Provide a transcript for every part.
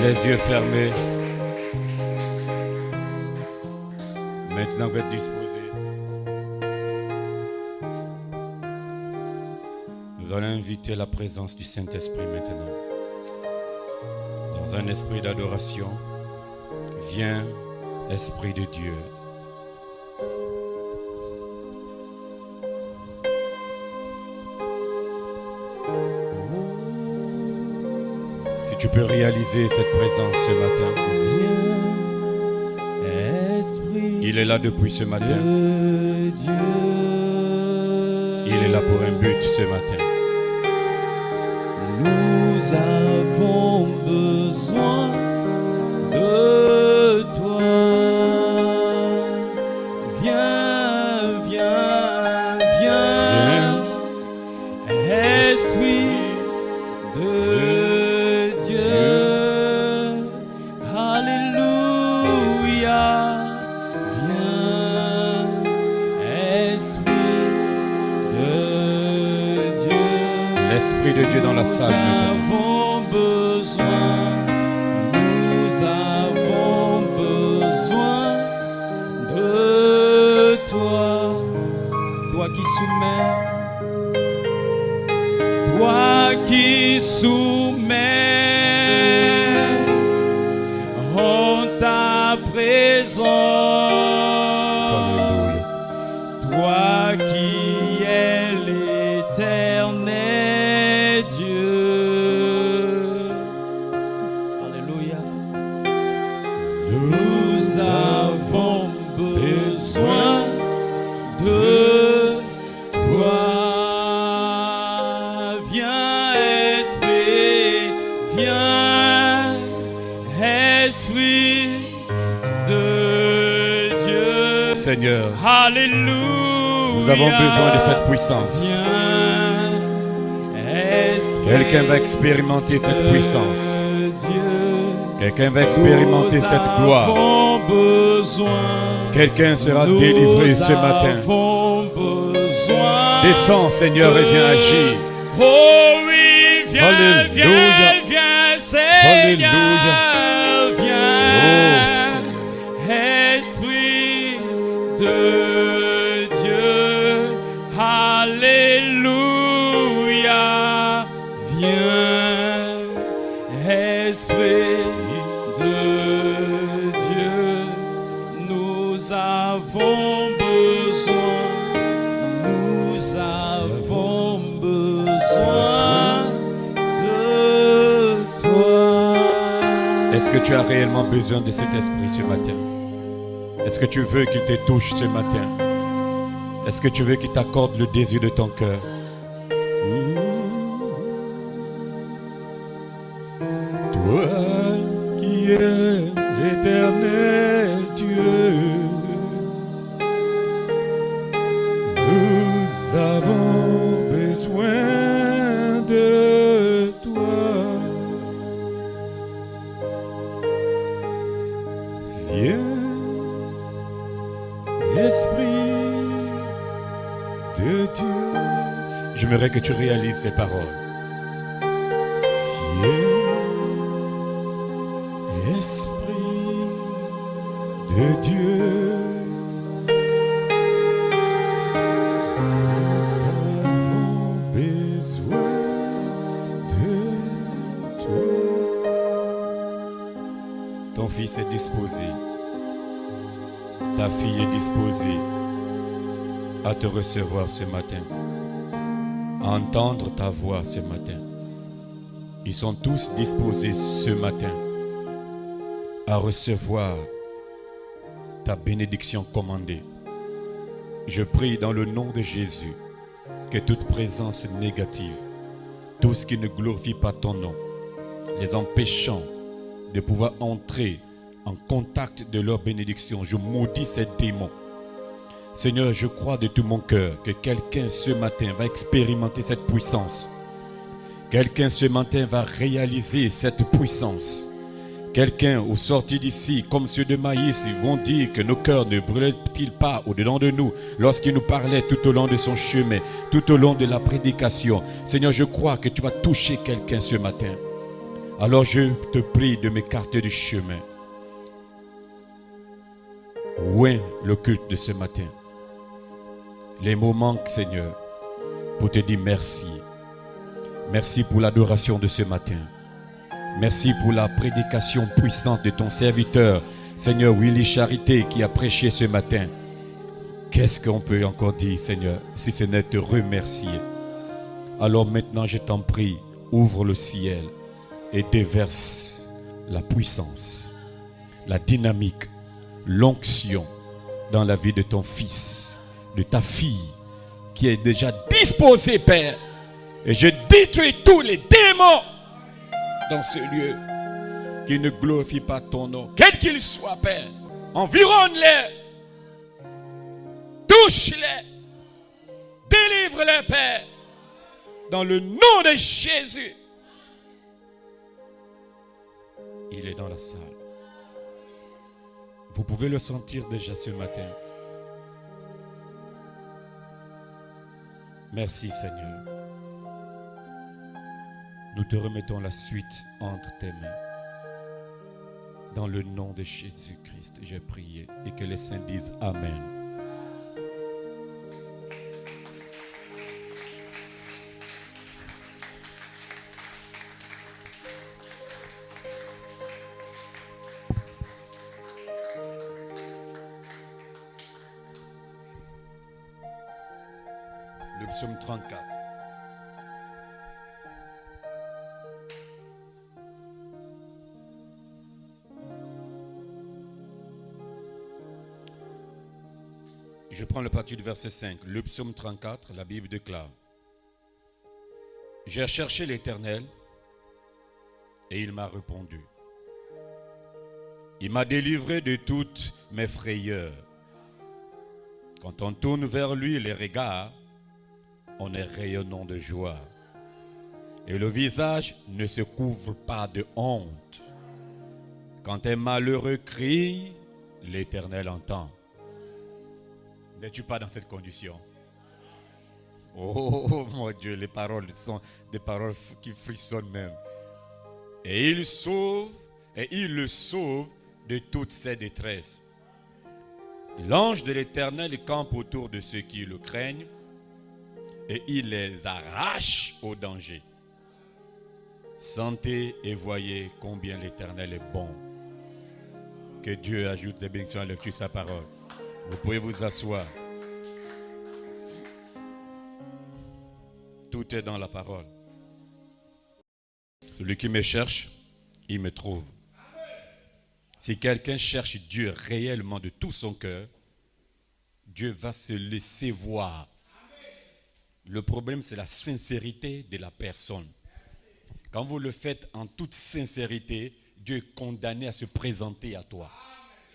Les yeux fermés. Maintenant, vous êtes disposés. Nous allons inviter la présence du Saint-Esprit maintenant. Dans un esprit d'adoration, viens, Esprit de Dieu. Si tu peux réaliser cette présence ce matin. Il est là depuis ce matin. Il est là pour un but ce matin. Nous avons besoin de toi. Viens, viens, viens, Esprit de Dieu. Alléluia. Viens, Esprit de Dieu. L'Esprit de Dieu dans la salle maintenant. Nous avons besoin de toi. Toi qui soumets en ta présence. Toi qui es l'éternel Dieu. Alléluia. Nous avons besoin de toi. Viens, Esprit, viens, Esprit de Dieu. Seigneur, Alléluia. nous avons besoin de cette puissance. Quelqu'un va expérimenter cette puissance. Quelqu'un va expérimenter cette gloire. Quelqu'un sera délivré ce matin. Descends, Seigneur, et viens agir. Oh oui, viens, Alléluia. viens, viens, Seigneur. Alléluia. Viens, Esprit de Dieu. Alléluia. Viens, Esprit de Dieu. Nous avons besoin. Nous avons besoin de toi. Est-ce que tu as réellement besoin de cet esprit ce matin? Est-ce que tu veux qu'il te touche ce matin? Est-ce que tu veux qu'il t'accorde le désir de ton cœur? Toi qui es l'éternel Dieu, nous avons besoin de toi. Viens, Esprit de Dieu. J'aimerais que tu réalises ces paroles. Viens, Esprit de Dieu. Nous avons besoin de toi. Ton fils est disposé. Ta fille est disposée à te recevoir ce matin, à entendre ta voix ce matin. Ils sont tous disposés ce matin à recevoir ta bénédiction commandée. Je prie dans le nom de Jésus que toute présence négative, tout ce qui ne glorifie pas ton nom, les empêchant de pouvoir entrer en contact de leur bénédiction, je maudis ces démons. Seigneur, je crois de tout mon cœur que quelqu'un ce matin va expérimenter cette puissance. Quelqu'un ce matin va réaliser cette puissance. Quelqu'un au sortir d'ici, comme ceux de Maïs, ils vont dire que nos cœurs ne brûlaient-ils pas au-dedans de nous lorsqu'il nous parlait tout au long de son chemin, tout au long de la prédication. Seigneur, je crois que tu vas toucher quelqu'un ce matin Alors je te prie de m'écarter du chemin. Où est le culte de ce matin? Les mots manquent, Seigneur, pour te dire merci. Merci pour l'adoration de ce matin. Merci pour la prédication puissante de ton serviteur, Seigneur Willy Charité, qui a prêché ce matin. Qu'est-ce qu'on peut encore dire, Seigneur, si ce n'est te remercier? Alors maintenant, je t'en prie, ouvre le ciel et déverse la puissance, la dynamique, l'onction dans la vie de ton fils, de ta fille, qui est déjà disposée, Père. Et je détruis tous les démons dans ce lieu qui ne glorifient pas ton nom, quel qu'il soit, Père. Environne-les, touche-les, délivre-les, Père, dans le nom de Jésus. Il est dans la salle. Vous pouvez le sentir déjà ce matin. Merci, Seigneur. Nous te remettons la suite entre tes mains. Dans le nom de Jésus-Christ, j'ai prié et que les saints disent Amen. Le psaume 34. Je prends le parti du verset 5. Le psaume 34, la Bible déclare: J'ai cherché l'Éternel et il m'a répondu. Il m'a délivré de toutes mes frayeurs. Quand on tourne vers lui les regards, on est rayonnant de joie. Et le visage ne se couvre pas de honte. Quand un malheureux crie, l'Éternel entend. N'es-tu pas dans cette condition? Oh mon Dieu, les paroles sont des paroles qui frissonnent même. Et il le sauve de toutes ses détresses. L'ange de l'Éternel campe autour de ceux qui le craignent et il les arrache au danger. Sentez et voyez combien l'Éternel est bon. Que Dieu ajoute des bénédictions à la lecture de sa parole. Vous pouvez vous asseoir. Tout est dans la parole. Celui qui me cherche, il me trouve. Si quelqu'un cherche Dieu réellement de tout son cœur, Dieu va se laisser voir. Le problème, c'est la sincérité de la personne. Quand vous le faites en toute sincérité, Dieu est condamné à se présenter à toi.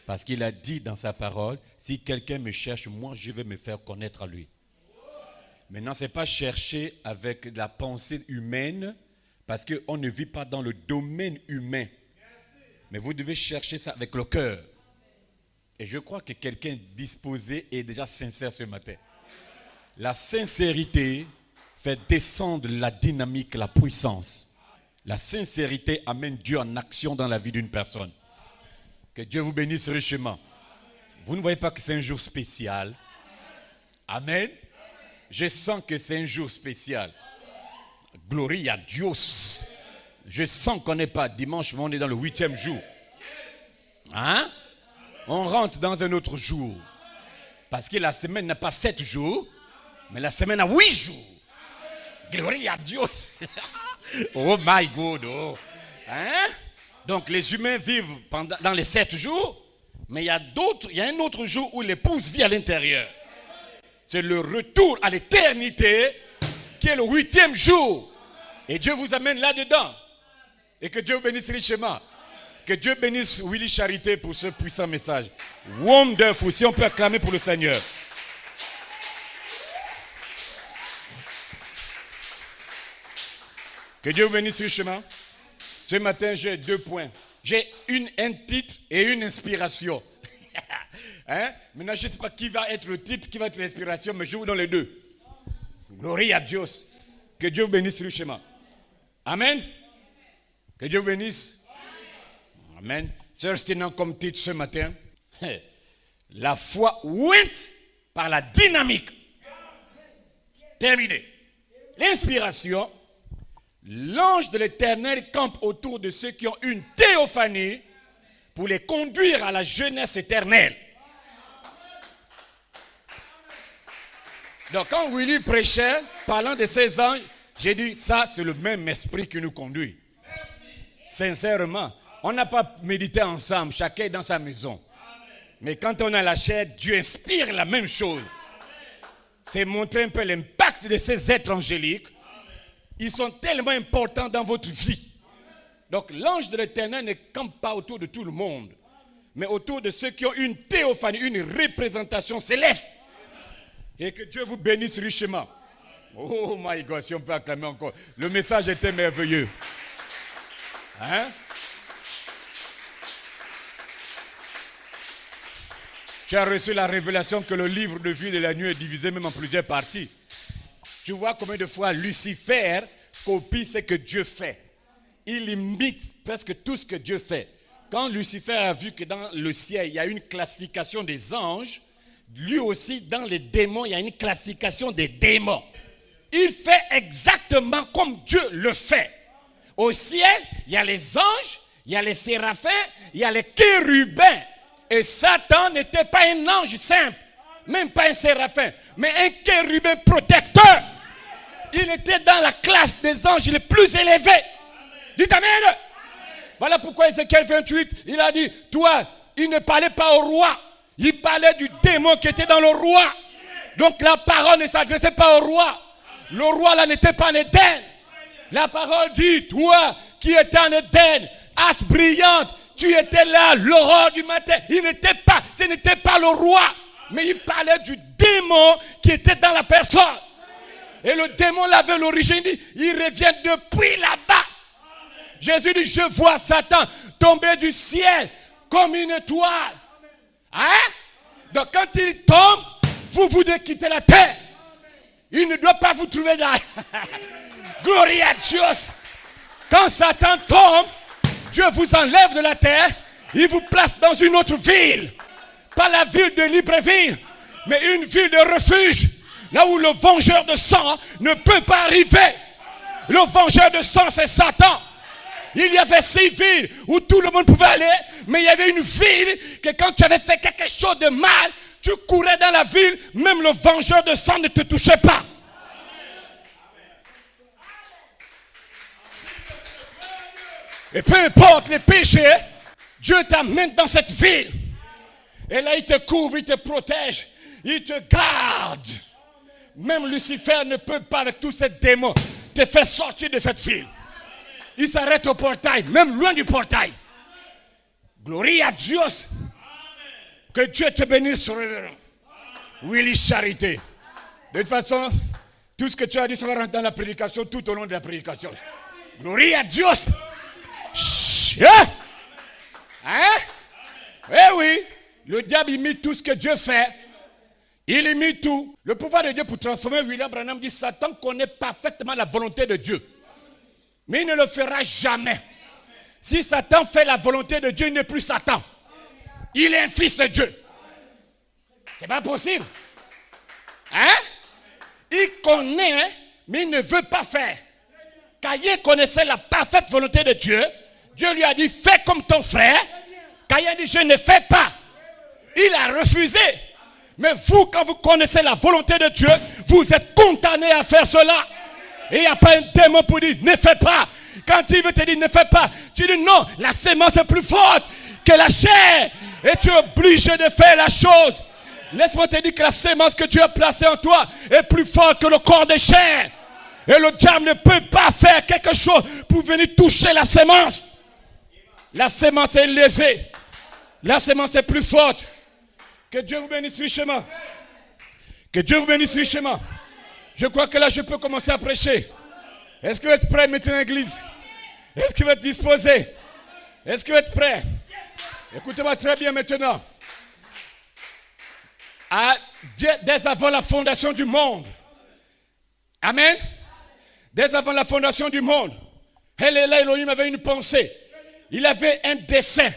Parce qu'il a dit dans sa parole, si quelqu'un me cherche, moi je vais me faire connaître à lui. Maintenant, ce n'est pas chercher avec la pensée humaine, parce qu'on ne vit pas dans le domaine humain. Mais vous devez chercher ça avec le cœur. Et je crois que quelqu'un disposé est déjà sincère ce matin. La sincérité fait descendre la dynamique, la puissance. La sincérité amène Dieu en action dans la vie d'une personne. Que Dieu vous bénisse richement. Vous ne voyez pas que c'est un jour spécial? Amen. Je sens que c'est un jour spécial. Gloria à Dieu. Je sens qu'on n'est pas dimanche, mais on est dans le 8e jour. Hein? On rentre dans un autre jour. Parce que la semaine n'a pas 7 jours, mais la semaine a 8 jours. Gloria à Dieu. Oh my God. Oh. Hein? Donc les humains vivent dans les 7 jours, mais il y a un autre jour où l'épouse vit à l'intérieur. C'est le retour à l'éternité qui est le 8e jour. Et Dieu vous amène là-dedans. Et que Dieu vous bénisse richement. Que Dieu bénisse Willy Charité pour ce puissant message. Wonderful, si on peut acclamer pour le Seigneur. Que Dieu vous bénisse richement. Ce matin, j'ai 2 points. J'ai un titre et une inspiration. Hein? Maintenant, je ne sais pas qui va être le titre, qui va être l'inspiration, mais je vous donne les 2. Gloria à Dieu. Que Dieu vous bénisse richement. Amen. Que Dieu vous bénisse. Amen. Sœur Sténan, comme titre ce matin, la foi ouinte par la dynamique. Terminé. L'inspiration, l'ange de l'Éternel campe autour de ceux qui ont une théophanie pour les conduire à la jeunesse éternelle. Donc quand Willy prêchait, parlant de ces anges, j'ai dit, ça c'est le même esprit qui nous conduit. Sincèrement, on n'a pas médité ensemble, chacun dans sa maison. Mais quand on a la chair, Dieu inspire la même chose. C'est montrer un peu l'impact de ces êtres angéliques. Ils sont tellement importants dans votre vie. Donc l'ange de l'Éternel ne campe pas autour de tout le monde, mais autour de ceux qui ont une théophanie, une représentation céleste. Et que Dieu vous bénisse richement. Oh my God, si on peut acclamer encore. Le message était merveilleux. Hein? Tu as reçu la révélation que le livre de vie de la nuit est divisé même en plusieurs parties. Tu vois combien de fois Lucifer copie ce que Dieu fait. Il imite presque tout ce que Dieu fait. Quand Lucifer a vu que dans le ciel, il y a une classification des anges, lui aussi, dans les démons, il y a une classification des démons. Il fait exactement comme Dieu le fait. Au ciel, il y a les anges, il y a les séraphins, il y a les chérubins. Et Satan n'était pas un ange simple, même pas un séraphin, mais un chérubin protecteur. Il était dans la classe des anges les plus élevés. Dites Amen. Voilà pourquoi Ézéchiel 28, il a dit, toi, il ne parlait pas au roi, il parlait du démon qui était dans le roi. Donc la parole ne s'adressait pas au roi. Le roi là n'était pas en Éden. La parole dit, toi qui étais en Éden, as brillante, tu étais là, l'aurore du matin. Ce n'était pas le roi, mais il parlait du démon qui était dans la personne. Et le démon là avait l'origine, il revient depuis là-bas. Jésus dit, je vois Satan tomber du ciel comme une étoile. Hein? Donc quand il tombe, vous devez quitter la terre. Il ne doit pas vous trouver là. Gloire à Dieu. Quand Satan tombe, Dieu vous enlève de la terre, il vous place dans une autre ville. Pas la ville de Libreville, mais une ville de refuge. Là où le vengeur de sang ne peut pas arriver. Le vengeur de sang, c'est Satan. Il y avait 6 villes où tout le monde pouvait aller, mais il y avait une ville que quand tu avais fait quelque chose de mal, tu courais dans la ville, même le vengeur de sang ne te touchait pas. Et peu importe les péchés, Dieu t'amène dans cette ville. Et là, il te couvre, il te protège, il te garde. Même Lucifer ne peut pas, avec tous ces démons, te faire sortir de cette ville. Il s'arrête au portail, même loin du portail. Gloire à Dieu. Que Dieu te bénisse sur le Willy Charité. De toute façon, tout ce que tu as dit, ça va rentrer dans la prédication tout au long de la prédication. Gloire à Dieu. Hein? Eh oui, le diable imite tout ce que Dieu fait. Il imite tout. Le pouvoir de Dieu pour transformer William Branham dit, Satan connaît parfaitement la volonté de Dieu. Mais il ne le fera jamais. Si Satan fait la volonté de Dieu, il n'est plus Satan. Il est un fils de Dieu. C'est pas possible. Hein? Il connaît, mais il ne veut pas faire. Caïn connaissait la parfaite volonté de Dieu. Dieu lui a dit, fais comme ton frère. Caïn a dit, je ne fais pas. Il a refusé. Mais vous, quand vous connaissez la volonté de Dieu, vous êtes condamné à faire cela. Et il n'y a pas un démon pour dire, ne fais pas. Quand il veut te dire, ne fais pas, tu dis non, la sémence est plus forte que la chair. Et tu es obligé de faire la chose. Laisse-moi te dire que la sémence que Dieu a placée en toi est plus forte que le corps de chair. Et le diable ne peut pas faire quelque chose pour venir toucher la sémence. La sémence est élevée. La sémence est plus forte. Que Dieu vous bénisse richement. Que Dieu vous bénisse richement. Je crois que là, je peux commencer à prêcher. Est-ce que vous êtes prêts maintenant, l'église? Est-ce que vous êtes disposés? Est-ce que vous êtes prêts? Écoutez-moi très bien maintenant. Dès avant la fondation du monde. Amen. Dès avant la fondation du monde, Là, Elohim avait une pensée. Il avait un dessein.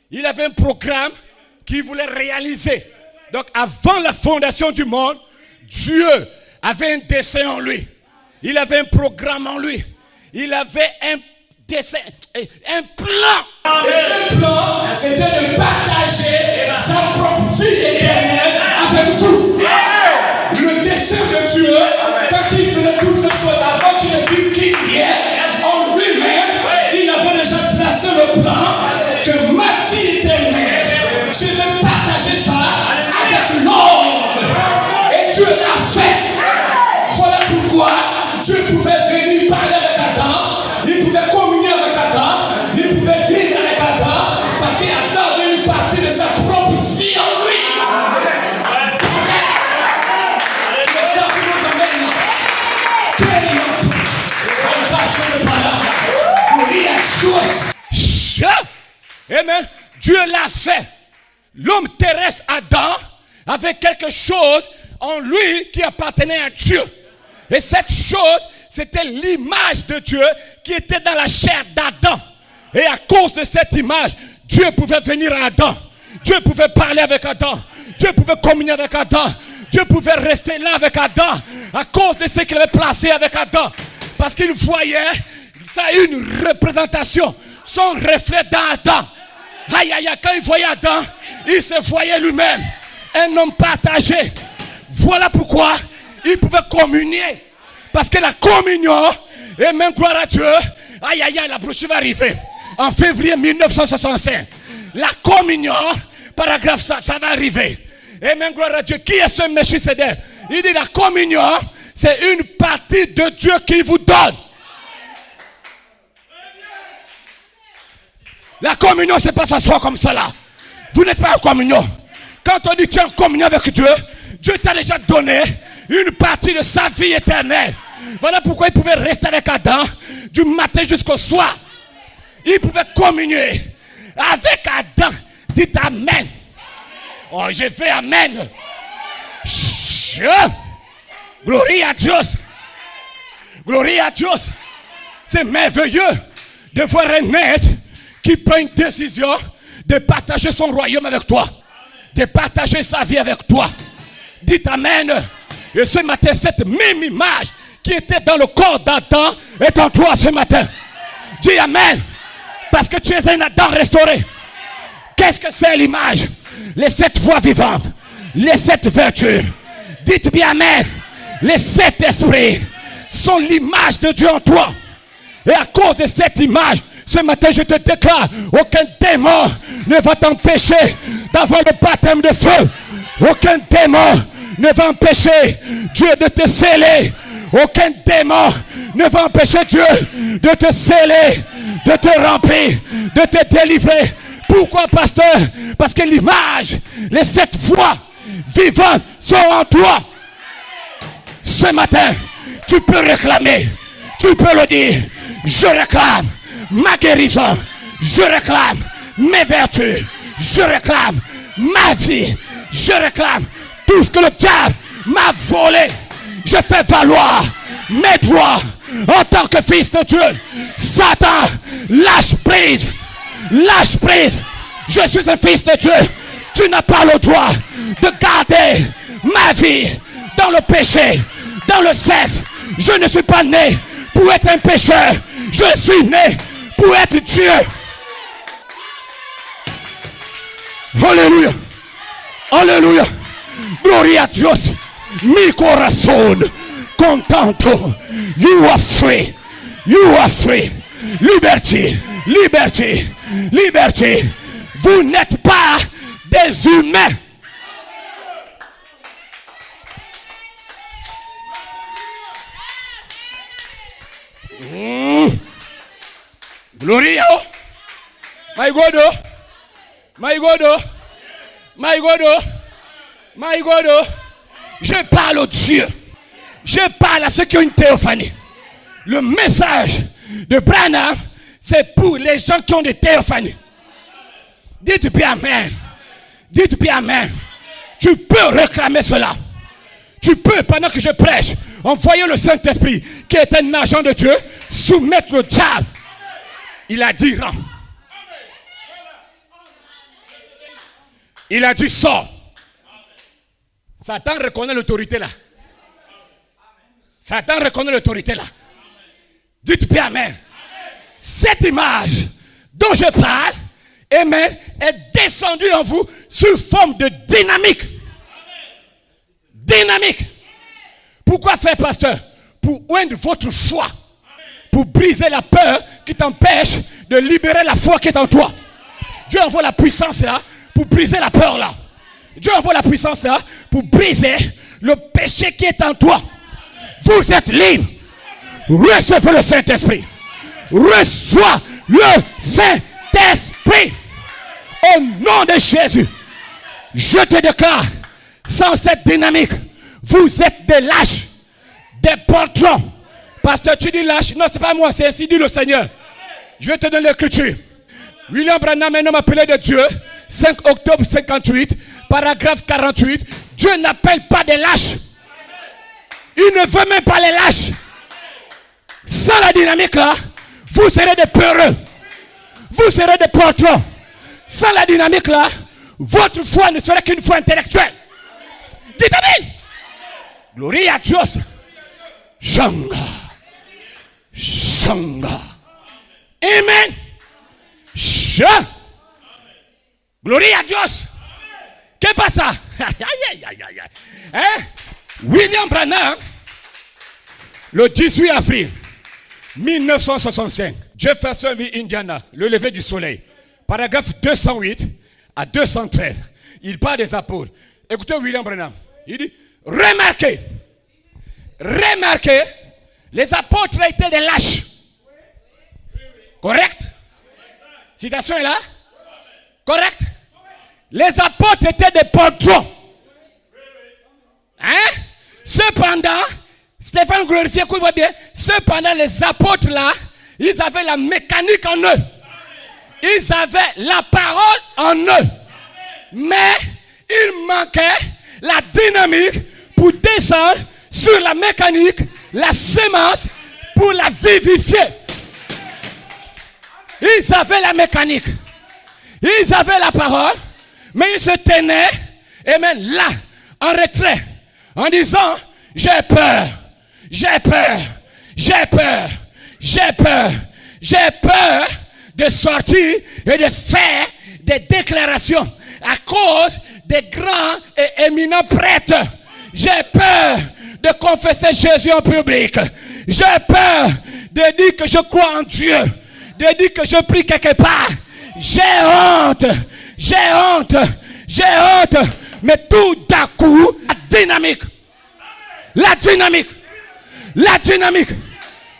Il avait un programme qu'il voulait réaliser. Donc, avant la fondation du monde, Dieu avait un dessein en lui. Il avait un programme en lui. Il avait un dessein, un plan. Et ce plan, c'était de partager sa propre vie éternelle avec vous. Le dessein de Dieu, quand il faisait toutes ces choses, avant qu'il ne dise qui il est, en lui-même, il avait déjà tracé le plan que ma vie éternelle, je vais partager ça avec l'homme. Et Dieu l'a fait. Voilà pourquoi Dieu pouvait venir parler avec Adam, il pouvait communier avec Adam, il pouvait vivre avec Adam, parce qu'Adam avait une partie de sa propre vie en lui. Tu le sens que nous amène là. Amen. Dieu l'a fait. L'homme terrestre Adam avait quelque chose en lui qui appartenait à Dieu. Et cette chose, c'était l'image de Dieu qui était dans la chair d'Adam. Et à cause de cette image, Dieu pouvait venir à Adam. Dieu pouvait parler avec Adam. Dieu pouvait communier avec Adam. Dieu pouvait rester là avec Adam à cause de ce qu'il avait placé avec Adam. Parce qu'il voyait, ça a une représentation, son reflet dans Adam. Aïe, aïe, aïe, quand il voyait Adam, il se voyait lui-même. Un homme partagé. Voilà pourquoi il pouvait communier. Parce que la communion, et même gloire à Dieu, aïe, aïe, aïe, la brochure va arriver. En février 1965. La communion, paragraphe ça va arriver. Et même gloire à Dieu. Qui est ce Melchisedec? Il dit la communion, c'est une partie de Dieu qui vous donne. La communion, c'est pas s'asseoir comme ça là. Vous n'êtes pas en communion. Quand on dit tu es en communion avec Dieu, Dieu t'a déjà donné une partie de sa vie éternelle. Voilà pourquoi il pouvait rester avec Adam du matin jusqu'au soir. Il pouvait communier avec Adam. Dites Amen. Oh, j'ai fait Amen. Gloire à Dieu. Gloire à Dieu. C'est merveilleux de voir un être qui prend une décision de partager son royaume avec toi. De partager sa vie avec toi. Dites Amen. Et ce matin, cette même image qui était dans le corps d'Adam est en toi ce matin. Dis Amen. Parce que tu es un Adam restauré. Qu'est-ce que c'est l'image? Les 7 voies vivantes. Les 7 vertus. Dites bien Amen. Les 7 esprits sont l'image de Dieu en toi. Et à cause de cette image, ce matin je te déclare, aucun démon ne va t'empêcher d'avoir le baptême de feu. Aucun démon ne va empêcher Dieu de te sceller. Aucun démon ne va empêcher Dieu de te sceller, de te remplir, de te délivrer. Pourquoi, pasteur? Parce que l'image, les 7 voies vivantes sont en toi. Ce matin, tu peux réclamer, tu peux le dire. Je réclame ma guérison, je réclame mes vertus, je réclame ma vie, je réclame tout ce que le diable m'a volé. Je fais valoir mes droits en tant que fils de Dieu. Satan, lâche prise, lâche prise. Je suis un fils de Dieu. Tu n'as pas le droit de garder ma vie dans le péché, dans le sexe. Je ne suis pas né pour être un pécheur. Je suis né pour être Dieu. Alléluia. Alléluia. Gloria a Dios. Mi corazón contento. You are free. You are free. Liberty. Liberty. Liberty. Vous n'êtes pas des humains. Gloria. My God. My God. My God. My God. Je parle au Dieu. Je parle à ceux qui ont une théophanie. Le message de Branham, c'est pour les gens qui ont des théophanies. Dites bien Amen. Dites bien Amen. Tu peux réclamer cela. Tu peux, pendant que je prêche, envoyer le Saint-Esprit, qui est un agent de Dieu, soumettre le diable. Il a dit rends. Il a dit sors. Satan reconnaît l'autorité là. Satan reconnaît l'autorité là. Dites bien amen. Cette image dont je parle, amen, est descendue en vous sous forme de dynamique. Dynamique. Pourquoi faire, pasteur? Pour oindre votre foi. Pour briser la peur qui t'empêche de libérer la foi qui est en toi. Dieu envoie la puissance là pour briser la peur là. Dieu envoie la puissance là pour briser le péché qui est en toi. Vous êtes libre. Recevez le Saint-Esprit. Reçois le Saint-Esprit. Au nom de Jésus, je te déclare, sans cette dynamique, vous êtes des lâches, des poltrons. Pasteur, tu dis lâche? Non, c'est pas moi, c'est ainsi dit le Seigneur. Je vais te donner l'écriture. William Branham, un homme appelé de Dieu, 5 octobre 58, paragraphe 48. Dieu n'appelle pas des lâches. Il ne veut même pas les lâches. Sans la dynamique là, vous serez des peureux. Vous serez des poltrons. Sans la dynamique là, votre foi ne serait qu'une foi intellectuelle. Dites amen. Gloria a Dios. Shanga. Shanga. Amen. Shanga. Gloria a Dios. Qu'est-ce que ça? Hein? William Branham, le 18 avril 1965, Jeffersonville, Indiana, le lever du soleil, paragraphe 208 à 213. Il parle des apôtres. Écoutez William Branham. Il dit, remarquez, les apôtres étaient des lâches. Correct? Citation est là? Correct? Les apôtres étaient des poltrons. Hein? Cependant, Stéphane glorifié, écoute-moi bien. Cependant, les apôtres là, ils avaient la mécanique en eux. Ils avaient la parole en eux. Mais il manquait la dynamique pour descendre sur la mécanique, la semence pour la vivifier. Ils avaient la mécanique. Ils avaient la parole, mais ils se tenaient, et même là, en retrait, en disant, j'ai peur, j'ai peur, j'ai peur, j'ai peur, j'ai peur de sortir et de faire des déclarations à cause des grands et éminents prêtres. J'ai peur de confesser Jésus en public. J'ai peur de dire que je crois en Dieu, de dire que je prie quelque part. J'ai honte, j'ai honte, j'ai honte. Mais tout d'un coup, la dynamique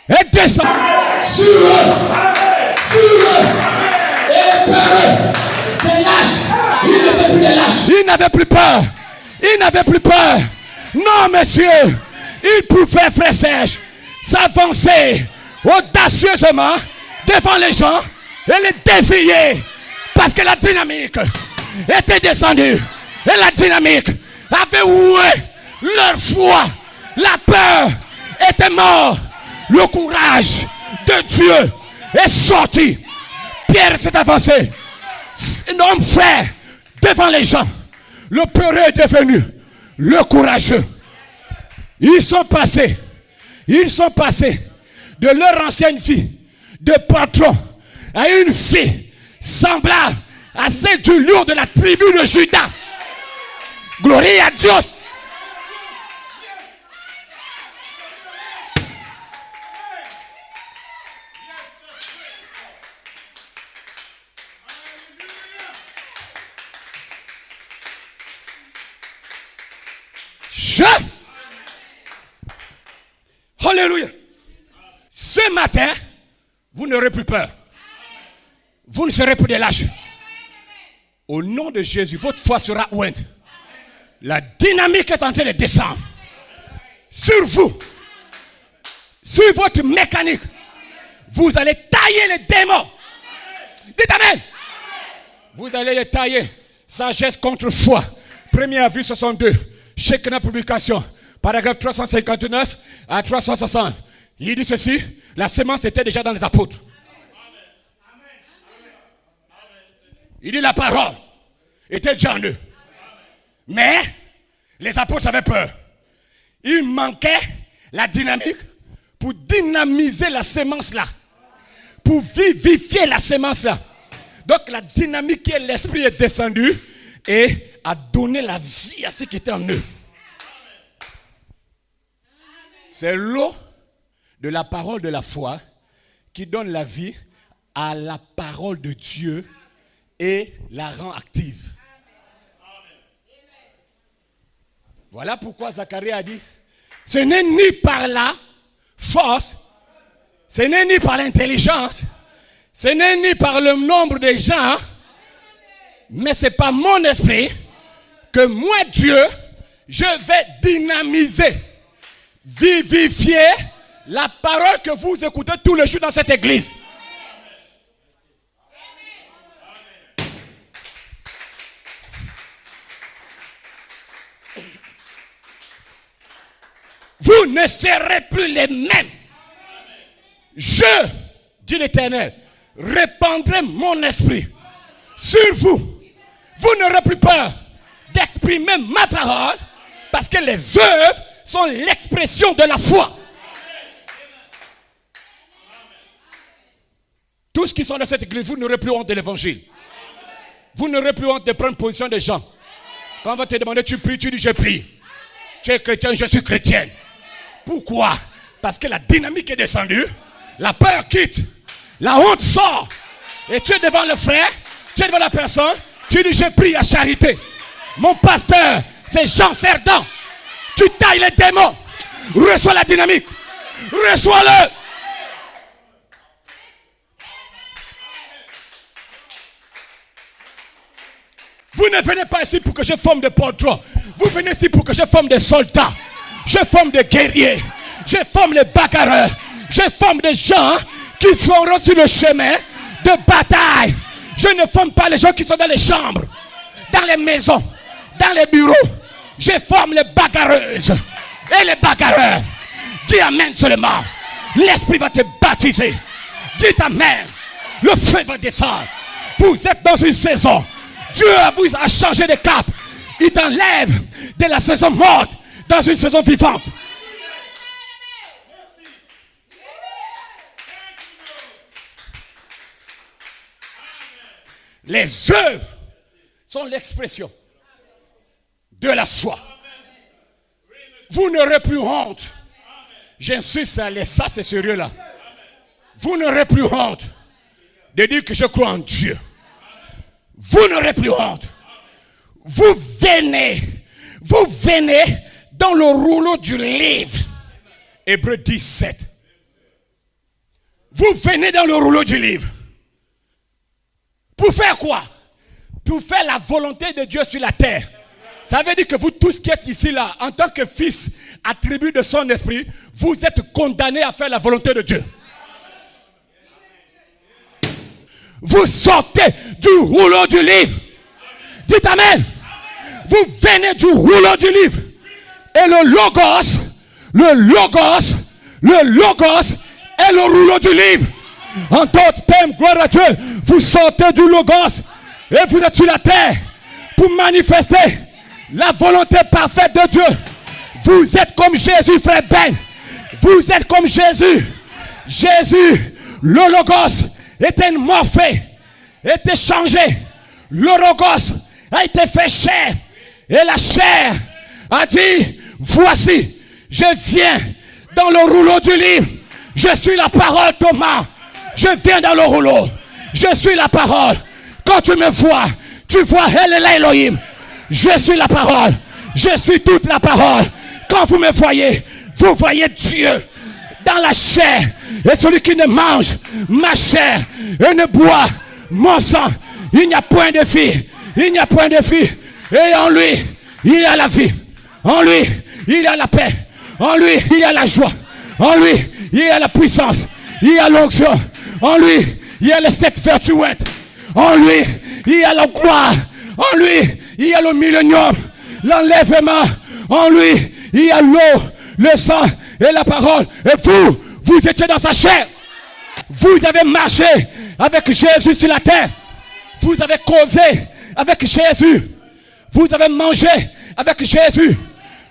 est descendue Sur eux. Et les peureux, des lâches. Ils n'étaient plus des lâches. Ils n'avaient plus peur. Non, messieurs, ils pouvaient, frère Serge, s'avancer audacieusement devant les gens et les défier. Parce que la dynamique était descendue. Et la dynamique avait oué leur foi. La peur était morte. Le courage de Dieu est sorti. Pierre s'est avancé. Un homme frère devant les gens. Le peureux est devenu le courageux. Ils sont passés de leur ancienne vie de patron à une fille semblable à celle du lion de la tribu de Juda. Gloria a Dios. Alléluia. Ce matin, vous n'aurez plus peur. Vous ne serez plus des lâches. Au nom de Jésus, votre foi sera ointe. La dynamique est en train de descendre. Sur vous. Sur votre mécanique. Vous allez tailler les démons. Dites amen. Vous allez les tailler. Sagesse contre foi. 1er avril 62. Shekinah publication. Paragraphe 359 à 360. Il dit ceci, la semence était déjà dans les apôtres. Il dit la parole était déjà en eux. Mais les apôtres avaient peur. Il manquait la dynamique pour dynamiser la semence là. Pour vivifier la semence là. Donc la dynamique et l'esprit est descendu et a donné la vie à ce qui était en eux. C'est l'eau de la parole de la foi qui donne la vie à la parole de Dieu et la rend active. Voilà pourquoi Zacharie a dit, ce n'est ni par la force, ce n'est ni par l'intelligence, ce n'est ni par le nombre de gens, mais c'est par mon esprit que moi, Dieu, je vais dynamiser, vivifier la parole que vous écoutez tous les jours dans cette église. Vous ne serez plus les mêmes. Je, dit l'Éternel, répandrai mon esprit sur vous. Vous n'aurez plus peur d'exprimer ma parole parce que les œuvres sont l'expression de la foi. Tous qui sont dans cette église, vous n'aurez plus honte de l'évangile. Vous n'aurez plus honte de prendre position des gens. Quand on va te demander, tu pries, tu dis je prie. Tu es chrétien, je suis chrétienne. Pourquoi? Parce que la dynamique est descendue, la peur quitte, la honte sort. Et tu es devant le frère, tu es devant la personne, tu dis je prie à charité. Mon pasteur, c'est Jean Cerdan. Tu tailles les démons. Reçois la dynamique. Reçois-le. Vous ne venez pas ici pour que je forme des portraits. Vous venez ici pour que je forme des soldats. Je forme des guerriers. Je forme les bagarreurs. Je forme des gens qui seront sur le chemin de bataille. Je ne forme pas les gens qui sont dans les chambres, dans les maisons, dans les bureaux. Je forme les bagarreuses et les bagarreurs. Dis amen seulement. L'esprit va te baptiser. Dis amen. Le feu va descendre. Vous êtes dans une saison. Dieu vous a changé de cap. Il t'enlève de la saison morte dans une saison vivante. Les œuvres sont l'expression de la foi. Vous n'aurez plus honte. J'insiste, ça c'est sérieux là. Vous n'aurez plus honte de dire que je crois en Dieu. Vous n'aurez plus honte. Vous venez dans le rouleau du livre. Hébreux 17. Vous venez dans le rouleau du livre. Pour faire quoi? Pour faire la volonté de Dieu sur la terre. Ça veut dire que vous tous qui êtes ici là, en tant que fils, attribut de son esprit, vous êtes condamnés à faire la volonté de Dieu. Vous sortez du rouleau du livre. Dites amen. Vous venez du rouleau du livre. Et le logos est le rouleau du livre. En d'autres termes, gloire à Dieu, vous sortez du logos et vous êtes sur la terre pour manifester la volonté parfaite de Dieu. Vous êtes comme Jésus, frère Ben. Vous êtes comme Jésus. Jésus, le logos, était morphé, était changé. Le logos a été fait chair. Et la chair a dit, voici, je viens dans le rouleau du livre. Je suis la parole, Thomas. Je viens dans le rouleau. Je suis la parole. Quand tu me vois, tu vois El Elohim. Je suis la parole. Je suis toute la parole. Quand vous me voyez, vous voyez Dieu dans la chair. Et celui qui ne mange ma chair et ne boit mon sang, il n'y a point de vie. Il n'y a point de vie. Et en lui, il y a la vie. En lui, il y a la paix. En lui, il y a la joie. En lui, il y a la puissance. Il y a l'onction. En lui, il y a les 7 vertus. En lui, il y a la gloire. En lui, il y a le millénium. L'enlèvement. En lui, il y a l'eau, le sang et la parole. Et vous Vous étiez dans sa chair. Vous avez marché avec Jésus sur la terre. Vous avez causé avec Jésus. Vous avez mangé avec Jésus.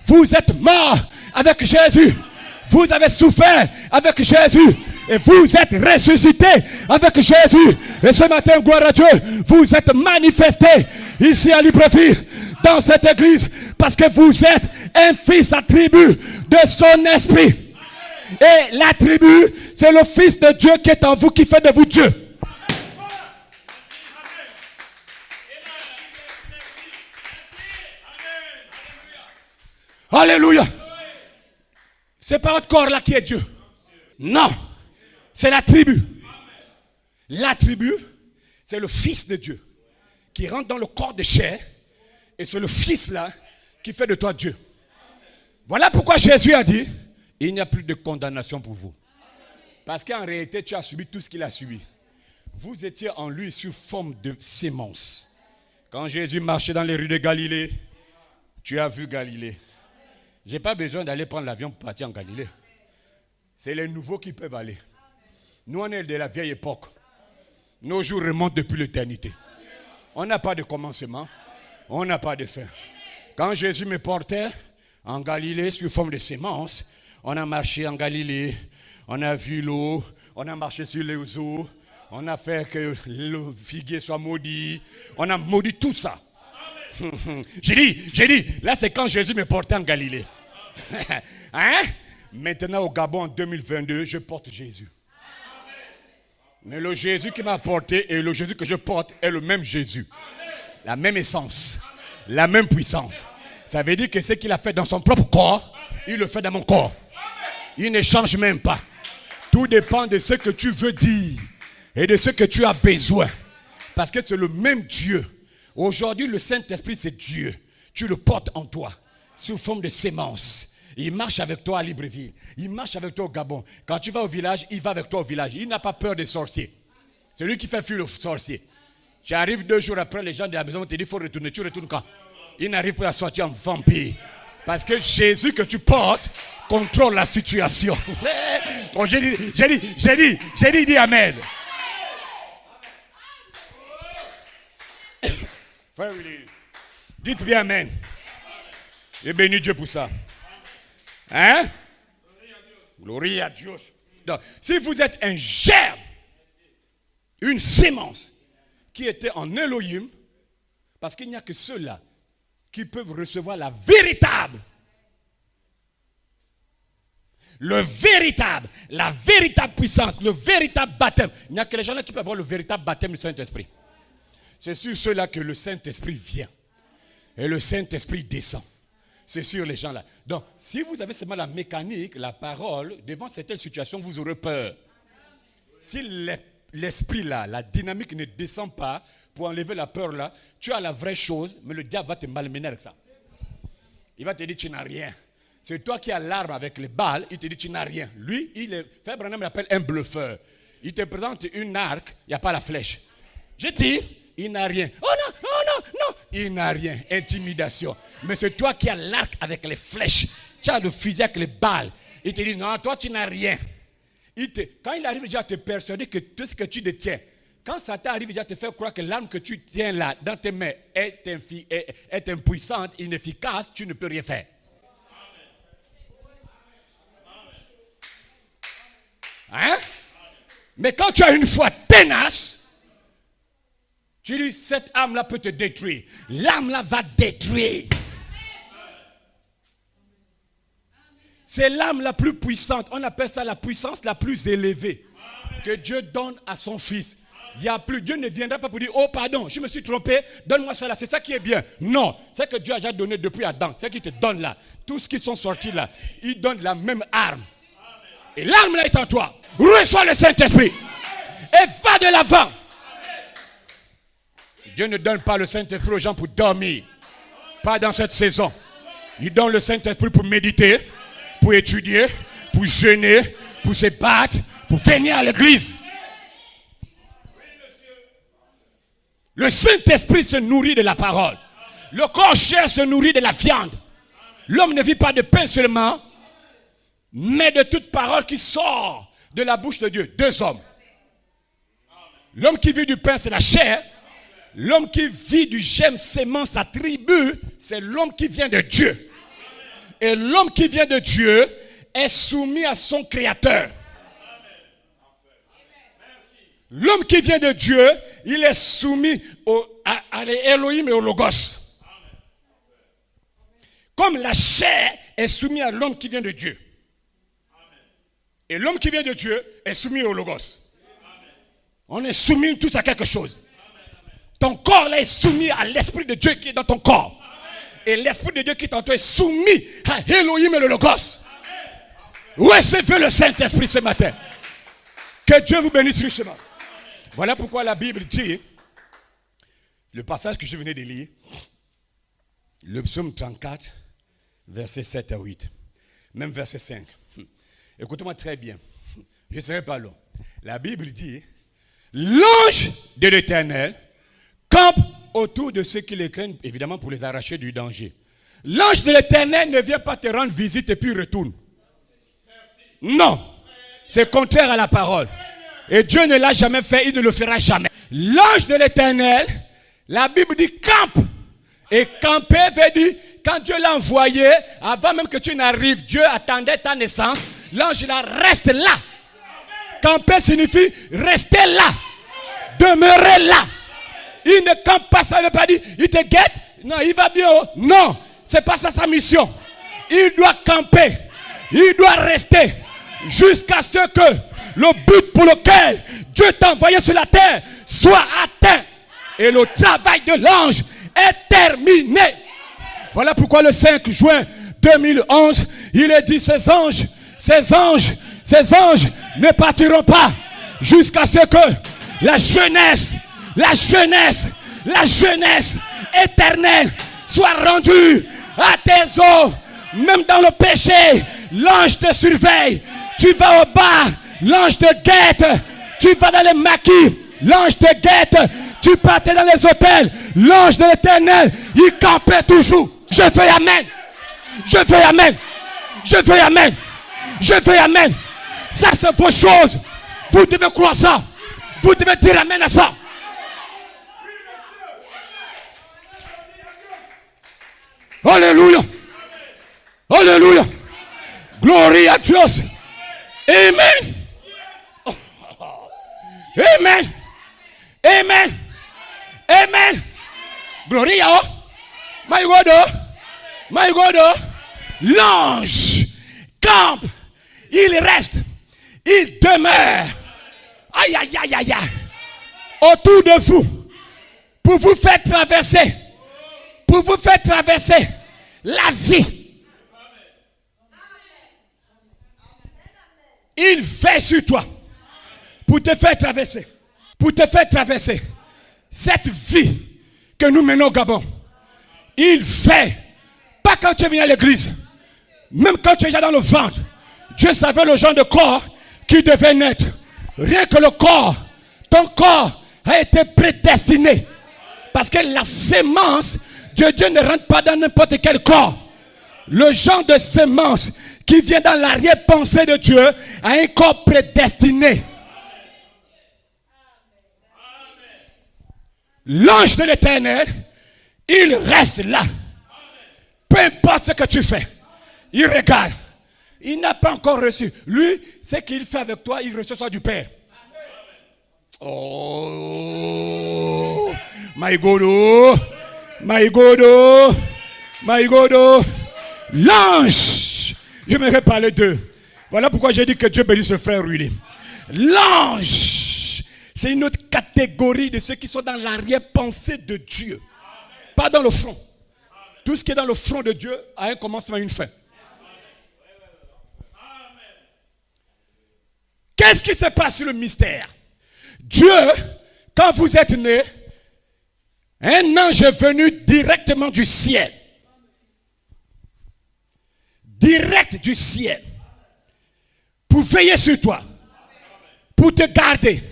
Vous êtes mort avec Jésus. Vous avez souffert avec Jésus. Et vous êtes ressuscité avec Jésus. Et ce matin, gloire à Dieu, vous êtes manifesté ici à Libreville, dans cette église, parce que vous êtes un fils attribut de son esprit. Et l'attribut, c'est le Fils de Dieu qui est en vous, qui fait de vous Dieu. Alléluia. C'est pas votre corps là qui est Dieu. Non. C'est l'attribut. L'attribut, c'est le Fils de Dieu qui rentre dans le corps de chair. Et c'est le Fils là qui fait de toi Dieu. Voilà pourquoi Jésus a dit, il n'y a plus de condamnation pour vous. Parce qu'en réalité, tu as subi tout ce qu'il a subi. Vous étiez en lui sous forme de sémence. Quand Jésus marchait dans les rues de Galilée, tu as vu Galilée. Je n'ai pas besoin d'aller prendre l'avion pour partir en Galilée. C'est les nouveaux qui peuvent aller. Nous, on est de la vieille époque. Nos jours remontent depuis l'éternité. On n'a pas de commencement. On n'a pas de fin. Quand Jésus me portait en Galilée sous forme de sémence, on a marché en Galilée, on a vu l'eau, on a marché sur les eaux, on a fait que le figuier soit maudit, on a maudit tout ça. J'ai dit, là c'est quand Jésus me portait en Galilée. Hein? Maintenant au Gabon en 2022, je porte Jésus. Mais le Jésus qui m'a porté et le Jésus que je porte est le même Jésus. La même essence, la même puissance. Ça veut dire que ce qu'il a fait dans son propre corps, il le fait dans mon corps. Il ne change même pas. Tout dépend de ce que tu veux dire et de ce que tu as besoin. Parce que c'est le même Dieu. Aujourd'hui, le Saint-Esprit, c'est Dieu. Tu le portes en toi, sous forme de sémence. Il marche avec toi à Libreville. Il marche avec toi au Gabon. Quand tu vas au village, il va avec toi au village. Il n'a pas peur des sorciers. C'est lui qui fait fuir le sorcier. Tu arrives 2 jours après, les gens de la maison te disent, il faut retourner. Tu retournes quand? Il n'arrive pas à sortir en vampire. Parce que Jésus que tu portes contrôle la situation. Bon, j'ai dit amen. Dites bien amen. Et bénis Dieu pour ça. Hein? Glorie à Dieu. Donc, si vous êtes un germe, une sémence qui était en Elohim, parce qu'il n'y a que ceux-là qui peuvent recevoir la véritable, la véritable puissance, le véritable baptême. Il n'y a que les gens-là qui peuvent avoir le véritable baptême du Saint-Esprit. C'est sur ceux-là que le Saint-Esprit vient. Et le Saint-Esprit descend. C'est sur les gens-là. Donc, si vous avez seulement la mécanique, la parole, devant certaines situations, vous aurez peur. Si l'esprit là, la dynamique ne descend pas pour enlever la peur là, tu as la vraie chose, mais le diable va te malmener avec ça. Il va te dire tu n'as rien. C'est toi qui as l'arme avec les balles, il te dit tu n'as rien. Lui, Frère Branham l'appelle un bluffeur. Il te présente une arc, il n'y a pas la flèche. Je dis, il n'a rien. Oh non, oh non, non. Il n'a rien. Intimidation. Mais c'est toi qui as l'arc avec les flèches. Tu as le fusil avec les balles. Il te dit non, toi tu n'as rien. Quand il arrive déjà à te persuader que tout ce que tu détiens, quand Satan arrive déjà à te faire croire que l'arme que tu tiens là, dans tes mains, est impuissante, inefficace, tu ne peux rien faire. Hein? Mais quand tu as une foi tenace, tu dis, cette âme-là peut te détruire. L'âme-là va détruire. C'est l'âme la plus puissante. On appelle ça la puissance la plus élevée que Dieu donne à son Fils. Il y a plus. Dieu ne viendra pas pour dire, oh pardon, je me suis trompé, donne-moi ça là, c'est ça qui est bien. Non, c'est que Dieu a déjà donné depuis Adam. C'est qu'il te donne là. Tous ceux qui sont sortis là, il donne la même arme. Et l'arme là est en toi. Reçois le Saint-Esprit. Et va de l'avant. Dieu ne donne pas le Saint-Esprit aux gens pour dormir. Pas dans cette saison. Il donne le Saint-Esprit pour méditer, pour étudier, pour jeûner, pour se battre, pour venir à l'église. Le Saint-Esprit se nourrit de la parole. Le corps chair se nourrit de la viande. L'homme ne vit pas de pain seulement, mais de toute parole qui sort de la bouche de Dieu? 2 hommes. L'homme qui vit du pain, c'est la chair. L'homme qui vit du germe sémant sa tribu, c'est l'homme qui vient de Dieu. Et l'homme qui vient de Dieu est soumis à son Créateur. L'homme qui vient de Dieu, il est soumis à l'Élohim et au Logos. Comme la chair est soumise à l'homme qui vient de Dieu. Et l'homme qui vient de Dieu est soumis au Logos. On est soumis tous à quelque chose. Ton corps là est soumis à l'Esprit de Dieu qui est dans ton corps. Et l'Esprit de Dieu qui est en toi est soumis à Elohim et le Logos. Recevez le Saint-Esprit ce matin. Que Dieu vous bénisse richement. Voilà pourquoi la Bible dit, le passage que je venais de lire, le psaume 34, versets 7 à 8, même verset 5. Écoutez-moi très bien, je ne serai pas long. La Bible dit, l'ange de l'Éternel campe autour de ceux qui les craignent, évidemment pour les arracher du danger. L'ange de l'Éternel ne vient pas te rendre visite et puis retourne. Non, c'est contraire à la parole. Et Dieu ne l'a jamais fait, il ne le fera jamais. L'ange de l'Éternel, la Bible dit campe. Et camper veut dire, quand Dieu l'a envoyé, avant même que tu n'arrives, Dieu attendait ta naissance. L'ange là reste là. Camper signifie rester là. Demeurer là. Il ne campe pas, ça ne veut pas dire, il te guette. Non, il va bien. Non, c'est pas ça sa mission. Il doit camper. Il doit rester jusqu'à ce que le but pour lequel Dieu t'a envoyé sur la terre soit atteint. Et le travail de l'ange est terminé. Voilà pourquoi le 5 juin 2011, il est dit, ces anges ne partiront pas jusqu'à ce que la jeunesse éternelle soit rendue à tes eaux. Même dans le péché, l'ange te surveille. Tu vas au bar, l'ange te guette. Tu vas dans les maquis, l'ange te guette. Tu partais dans les hôtels, l'ange de l'Éternel, il campait toujours. Je fais amen. Je fais amen. Je fais amen. Je fais amen. Ça c'est vos choses. Vous devez croire ça. Vous devez dire amen à ça. Alléluia. Alléluia. Gloire à Dieu. Amen. Amen. Amen. Amen. Gloria. My God. My God. L'ange campe. Il reste. Il demeure. Aïe, aïe, aïe, aïe, aïe. Autour de vous. Pour vous faire traverser. Pour vous faire traverser la vie. Il fait sur toi. Pour te faire traverser. Pour te faire traverser cette vie que nous menons au Gabon. Il fait. Pas quand tu es venu à l'église. Même quand tu es déjà dans le ventre. Dieu savait le genre de corps qui devait naître. Rien que le corps. Ton corps a été prédestiné. Parce que la sémence de Dieu ne rentre pas dans n'importe quel corps. Le genre de sémence qui vient dans l'arrière-pensée de Dieu a un corps prédestiné. L'ange de l'Éternel, il reste là. Peu importe ce que tu fais. Il regarde. Il n'a pas encore reçu. Lui, ce qu'il fait avec toi, il reçoit du Père. Oh, my God, oh, my God, oh, my God, oh. L'ange, je me vais parler d'eux. Voilà pourquoi j'ai dit que Dieu bénisse ce frère Rudy. L'ange, c'est une autre catégorie de ceux qui sont dans l'arrière-pensée de Dieu. Pas dans le front. Tout ce qui est dans le front de Dieu a un commencement et une fin. Qu'est-ce qui se passe sur le mystère? Dieu, quand vous êtes né, un ange est venu directement du ciel. Direct du ciel. Pour veiller sur toi. Pour te garder.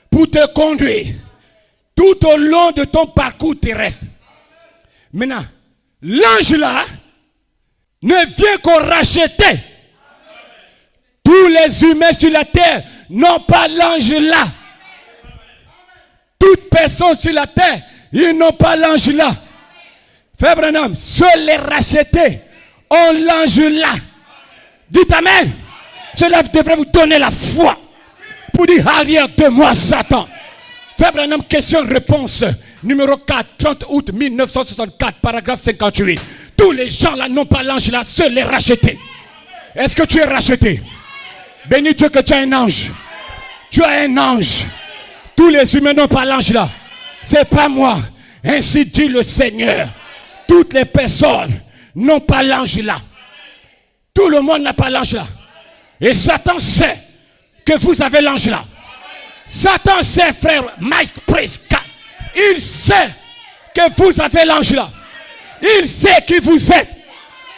Pour te conduire. Tout au long de ton parcours terrestre. Maintenant, l'ange là ne vient qu'au racheter. Tous les humains sur la terre n'ont pas l'ange là. Toute personne sur la terre, ils n'ont pas l'ange là. Frère Branham, seuls les rachetés ont l'ange là. Dites Amen. Cela devrait vous donner la foi pour dire arrière de moi Satan. Frère Branham, question-réponse numéro 4, 30 août 1964, paragraphe 58. Tous les gens là n'ont pas l'ange là, seuls les rachetés. Est-ce que tu es racheté? Bénis Dieu que tu as un ange. Tu as un ange. Tous les humains n'ont pas l'ange là. C'est pas moi. Ainsi dit le Seigneur. Toutes les personnes n'ont pas l'ange là. Tout le monde n'a pas l'ange là. Et Satan sait que vous avez l'ange là. Satan sait, frère Mike Prescott. Il sait que vous avez l'ange là. Il sait qui vous êtes.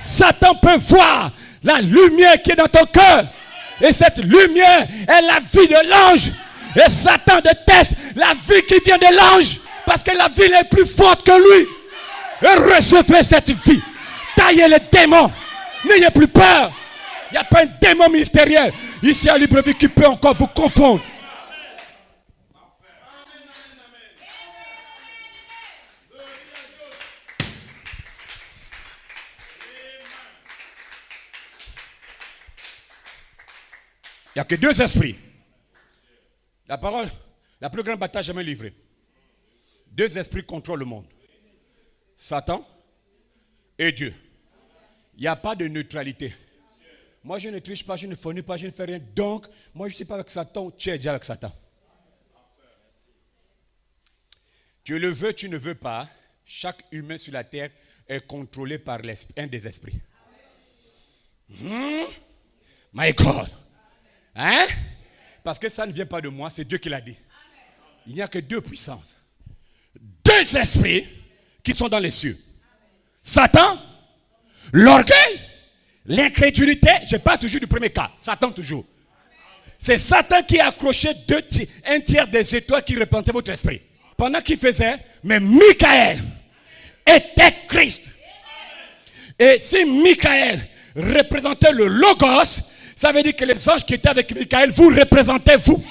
Satan peut voir la lumière qui est dans ton cœur. Et cette lumière est la vie de l'ange. Et Satan déteste la vie qui vient de l'ange. Parce que la vie est plus forte que lui. Et recevez cette vie. Taillez les démons. N'ayez plus peur. Il n'y a pas un démon ministériel ici à Libreville qui peut encore vous confondre. Il n'y a que deux esprits. La parole, la plus grande bataille jamais livrée. Deux esprits contrôlent le monde. Satan et Dieu. Il n'y a pas de neutralité. Moi, je ne triche pas, je ne fornie pas, je ne fais rien. Donc, moi, je ne suis pas avec Satan, tu es déjà avec Satan. Tu le veux, tu ne veux pas. Chaque humain sur la terre est contrôlé par un des esprits. My God. Hein? Parce que ça ne vient pas de moi, c'est Dieu qui l'a dit. Il n'y a que deux puissances. Deux esprits qui sont dans les cieux. Satan, l'orgueil, l'incrédulité. Je parle toujours du premier cas. Satan toujours. C'est Satan qui a accroché un tiers des étoiles qui représentaient votre esprit. Pendant qu'il faisait, mais Michael était Christ. Et si Michael représentait le Logos, ça veut dire que les anges qui étaient avec Michael, vous représentez vous.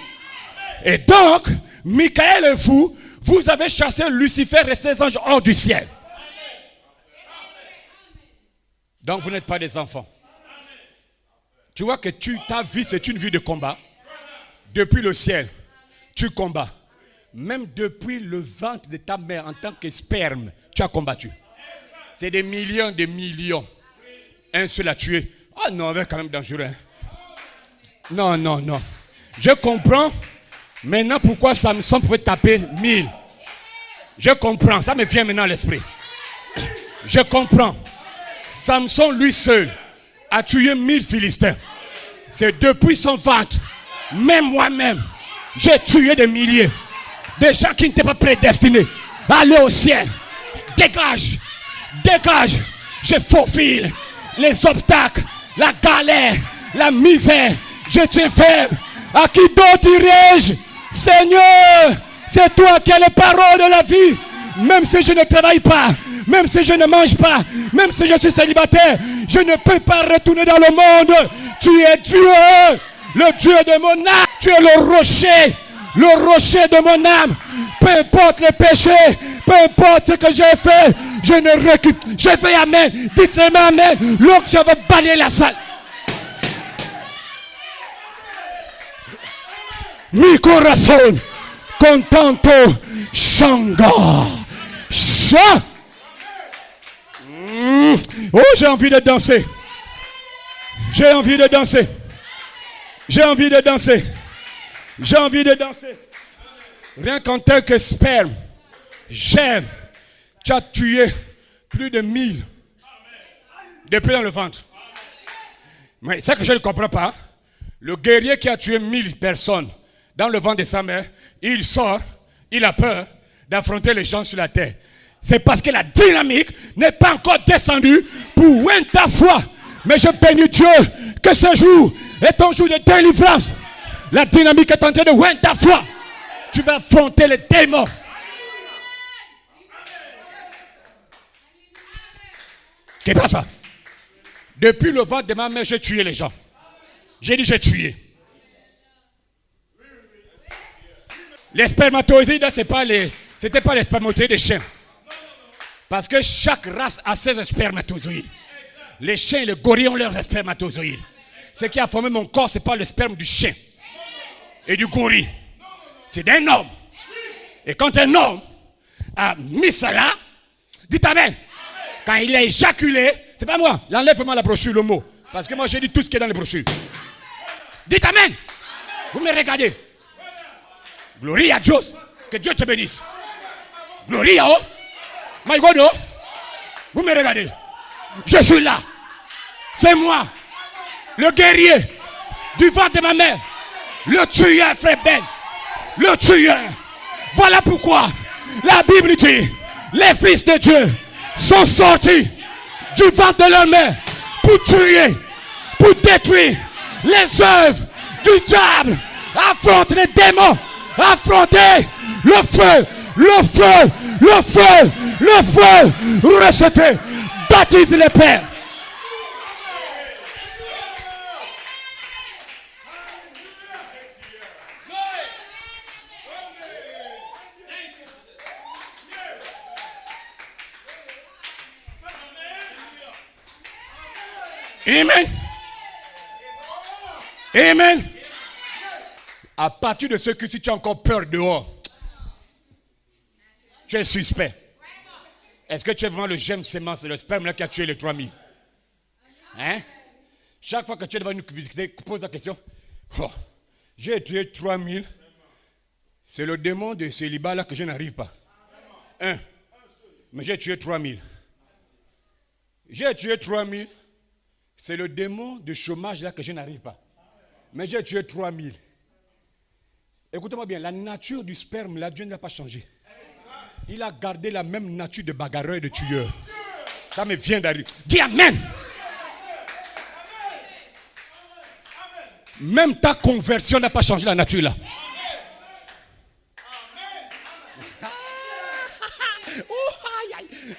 Et donc, Michael et vous, vous avez chassé Lucifer et ses anges hors du ciel. Donc, vous n'êtes pas des enfants. Tu vois que ta vie, c'est une vie de combat. Depuis le ciel, tu combats. Même depuis le ventre de ta mère, en tant que sperme, tu as combattu. C'est des millions. Un seul a tué. Oh non, c'est quand même dangereux. Hein? Non. Je comprends maintenant pourquoi Samson pouvait taper 1000. Je comprends. Ça me vient maintenant à l'esprit. Je comprends. Samson, lui seul, a tué 1000 Philistins. C'est depuis son ventre. Même moi-même, j'ai tué des milliers. Des gens qui n'étaient pas prédestinés à aller au ciel. Dégage. Je faufile les obstacles, la galère, la misère. Je tiens ferme. À qui d'autre irai-je? Seigneur, c'est toi qui as les paroles de la vie. Même si je ne travaille pas, même si je ne mange pas, même si je suis célibataire, je ne peux pas retourner dans le monde. Tu es Dieu, le Dieu de mon âme. Tu es le rocher de mon âme. Peu importe les péchés, peu importe ce que j'ai fait, je ne recule. Je fais amen. Dites-moi amen. L'autre, je vais balayer la salle. Mi corazón con tanto shanga. Oh, j'ai envie de danser. Rien qu'en tant que sperme, j'aime. Tu as tué plus de 1000 depuis dans le ventre. Mais c'est que je ne comprends pas. Le guerrier qui a tué 1000 personnes dans le ventre de sa mère, il sort, il a peur d'affronter les gens sur la terre. C'est parce que la dynamique n'est pas encore descendue pour ta foi. Mais je bénis Dieu que ce jour est ton jour de délivrance. La dynamique est en train de ta foi. Tu vas affronter les démons. Qu'est-ce que ça? Depuis le ventre de ma mère, j'ai tué les gens. J'ai dit j'ai tué. Les spermatozoïdes, c'était pas les spermatozoïdes des chiens. Parce que chaque race a ses spermatozoïdes. Les chiens et les gorilles ont leurs spermatozoïdes. Ce qui a formé mon corps, ce n'est pas le sperme du chien et du gorille. C'est d'un homme. Et quand un homme a mis ça là, dites amen. Quand il a éjaculé, c'est pas moi. Enlève-moi la brochure, le mot. Parce que moi j'ai dit tout ce qui est dans les brochures. Dites amen. Vous me regardez. Gloria à Dieu. Que Dieu te bénisse. Gloria, oh. My God, oh. Vous me regardez. Je suis là. C'est moi. Le guerrier du ventre de ma mère. Le tueur, frère Ben. Le tueur. Voilà pourquoi la Bible dit, les fils de Dieu sont sortis du ventre de leur mère pour tuer, pour détruire les œuvres du diable. Affronter les démons. Affronter le feu. Le feu. Le feu. Le feu. Recevez. Baptise les pères. Amen. Amen. À partir de ce que si tu as encore peur dehors, tu es suspect. Est-ce que tu es vraiment le germe sémence, le sperme là qui a tué les 3000? Hein? Chaque fois que tu es devant une victime, pose la question. Oh, j'ai tué 3000. C'est le démon de célibat là que je n'arrive pas. Mais j'ai tué 3000. J'ai tué 3000. C'est le démon de chômage là que je n'arrive pas. Mais j'ai tué 3000. Écoutez-moi bien, la nature du sperme là, Dieu ne l'a pas changé. Il a gardé la même nature de bagarreur et de tueur. Ça me vient d'arriver. Dis amen. Même ta conversion n'a pas changé la nature là.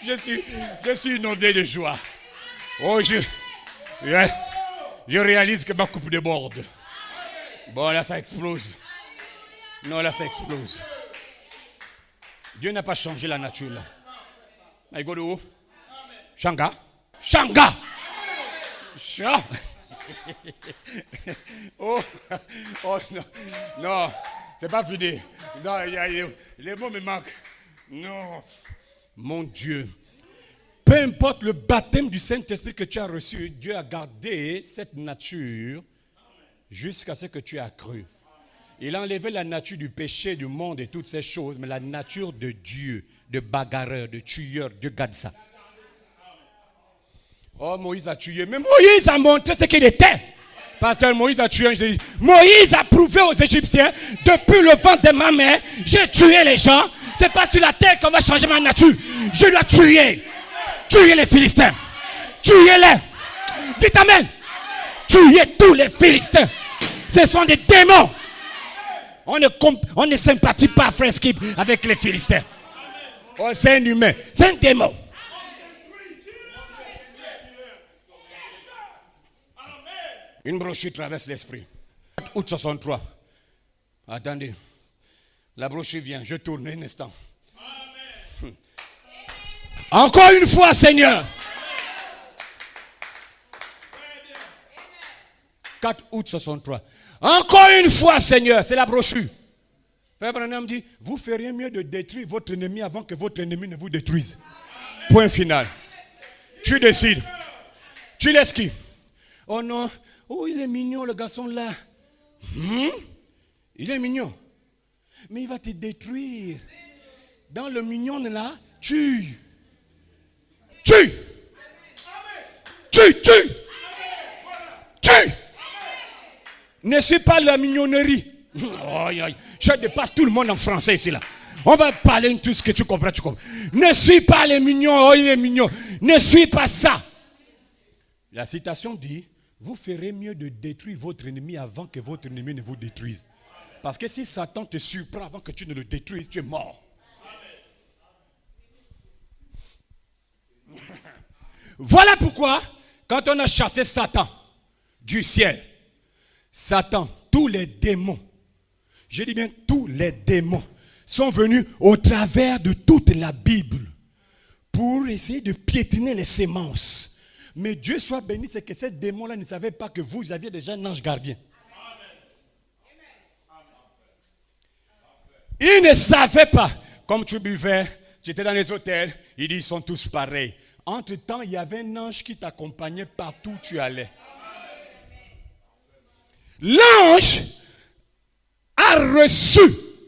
Je suis inondé de joie. Oh, je réalise que ma coupe déborde. Bon, là, ça explose. Non, là, ça explose. Dieu n'a pas changé la nature, là. I go to Shanga. Shanga. Oh, non. Non, c'est pas fini. Non, les mots me manquent. Non. Mon Dieu. Peu importe le baptême du Saint-Esprit que tu as reçu, Dieu a gardé cette nature jusqu'à ce que tu as cru. Il a enlevé la nature du péché, du monde et toutes ces choses, mais la nature de Dieu, de bagarreur, de tueur, Dieu garde ça. Oh, Moïse a tué, mais Moïse a montré ce qu'il était. Pasteur Moïse a tué, je dis, Moïse a prouvé aux Égyptiens, depuis le ventre de ma mère, j'ai tué les gens. C'est pas sur la terre qu'on va changer ma nature. Je dois tuer. Tuez les Philistins. Tuez-les. Dites amen. Tuez tous les Philistins. Ce sont des démons. On ne sympathise pas, frère Skip, avec les Philistins. Oh, c'est un humain. C'est un démon. Une brochure traverse l'esprit. Août 63. Attendez. La brochure vient. Je tourne un instant. Encore une fois, Seigneur. 4 août 63. Encore une fois, Seigneur. C'est la brochure. Frère Branham dit, vous feriez mieux de détruire votre ennemi avant que votre ennemi ne vous détruise. Point final. Tu décides. Tu laisses qui? Oh non. Oh, il est mignon, le garçon là. Il est mignon. Mais il va te détruire. Dans le mignon là, tue. Tue. Tue, tue. Tue. Ne suis pas la mignonnerie. Je dépasse tout le monde en français ici là. On va parler de tout ce que tu comprends, Ne suis pas les mignons, oh il est mignon. Ne suis pas ça. La citation dit, vous ferez mieux de détruire votre ennemi avant que votre ennemi ne vous détruise. Parce que si Satan te surprend avant que tu ne le détruises, tu es mort. Voilà pourquoi, quand on a chassé Satan du ciel, Satan, tous les démons, je dis bien tous les démons, sont venus au travers de toute la Bible pour essayer de piétiner les semences. Mais Dieu soit béni, c'est que ces démons-là ne savaient pas que vous aviez déjà un ange gardien. Ils ne savaient pas. Comme tu buvais, tu étais dans les hôtels, ils disent ils sont tous pareils. Entre-temps, il y avait un ange qui t'accompagnait partout où tu allais. L'ange a reçu,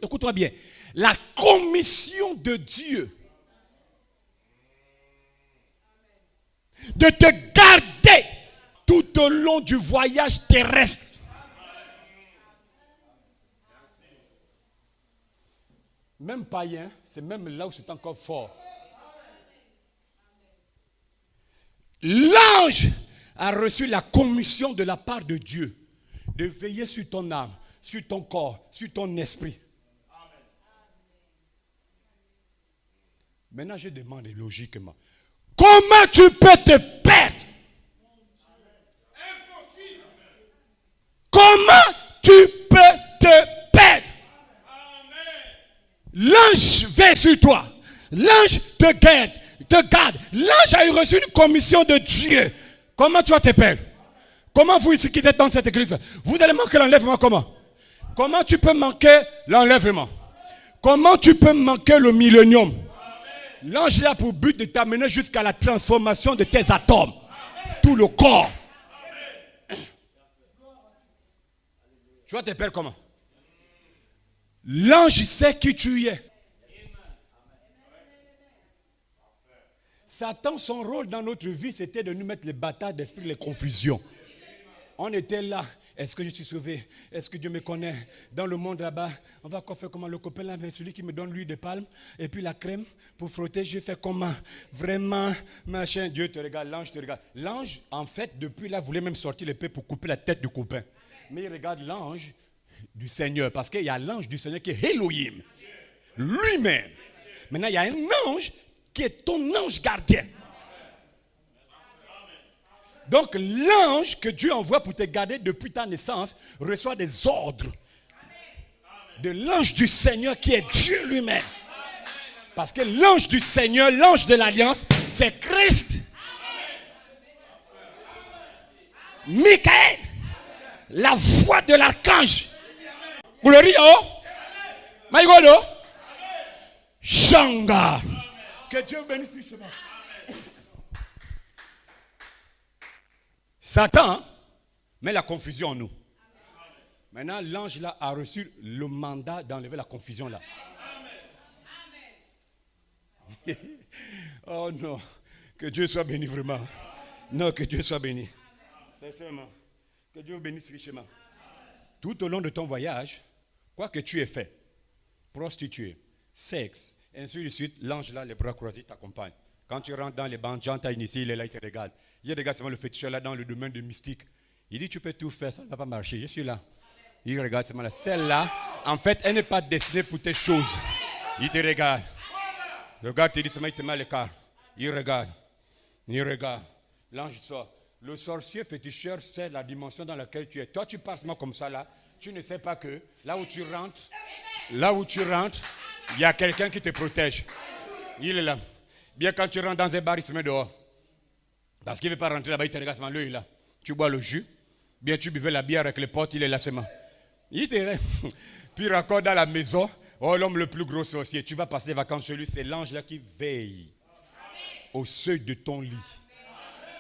écoute-moi bien, la commission de Dieu de te garder tout au long du voyage terrestre. Même païen, c'est même là où c'est encore fort. L'ange a reçu la commission de la part de Dieu de veiller sur ton âme, sur ton corps, sur ton esprit. Maintenant, je demande logiquement, comment tu peux te perdre? Comment tu peux te perdre? L'ange veille sur toi. L'ange te garde. L'ange a reçu une commission de Dieu. Comment tu vas te perdre? Comment vous ici qui êtes dans cette église, vous allez manquer l'enlèvement comment? Comment tu peux manquer l'enlèvement? Comment tu peux manquer le millénium? L'ange est là pour but de t'amener jusqu'à la transformation de tes atomes. Tout le corps. Tu vas te perdre comment? L'ange sait qui tu es. Satan, son rôle dans notre vie, c'était de nous mettre les batailles d'esprit, les confusions. On était là. Est-ce que je suis sauvé? Est-ce que Dieu me connaît? Dans le monde là-bas, on va faire comment? Le copain là, celui qui me donne l'huile de palme et puis la crème pour frotter, je fais comment? Vraiment, machin. Dieu te regarde, l'ange te regarde. L'ange, en fait, depuis là, voulait même sortir l'épée pour couper la tête du copain. Mais il regarde l'ange du Seigneur, parce qu'il y a l'ange du Seigneur qui est Elohim, lui-même. Maintenant, il y a un ange qui est ton ange gardien. Donc, l'ange que Dieu envoie pour te garder depuis ta naissance reçoit des ordres de l'ange du Seigneur qui est Dieu lui-même. Parce que l'ange du Seigneur, l'ange de l'alliance, c'est Christ. Michael, la voix de l'archange. Glorio, Maïgolo, Shanga. Que Dieu bénisse richement. Satan met la confusion en nous. Maintenant, l'ange là a reçu le mandat d'enlever la confusion là. Oh non, que Dieu soit béni vraiment. Non, que Dieu soit béni. Sincèrement, que Dieu vous bénisse richement. Tout au long de ton voyage, quoi que tu aies fait, prostituée, sexe, ainsi de suite, l'ange là, les bras croisés t'accompagne. Quand tu rentres dans les bancs, j'entends initié, il est là, il te regarde. Il regarde seulement le féticheur là dans le domaine de mystique. Il dit, tu peux tout faire, ça ne va pas marcher, je suis là. Il regarde seulement là. Celle-là, en fait, elle n'est pas destinée pour tes choses. Il te regarde. Le gars te dit seulement, il te met le quart. Il regarde. L'ange sort. Le sorcier féticheur sait la dimension dans laquelle tu es. Toi, tu pars seulement comme ça là. Tu ne sais pas que là où tu rentres, il y a quelqu'un qui te protège. Il est là. Bien quand tu rentres dans un bar, il se met dehors. Parce qu'il ne veut pas rentrer là-bas, il te regarde seulement, lui, là. Tu bois le jus. Bien tu buvais la bière avec les potes, il est là seulement. Il te regarde. Puis encore dans la maison, oh l'homme le plus gros sorcier. Tu vas passer les vacances chez lui, c'est l'ange là qui veille au seuil de ton lit.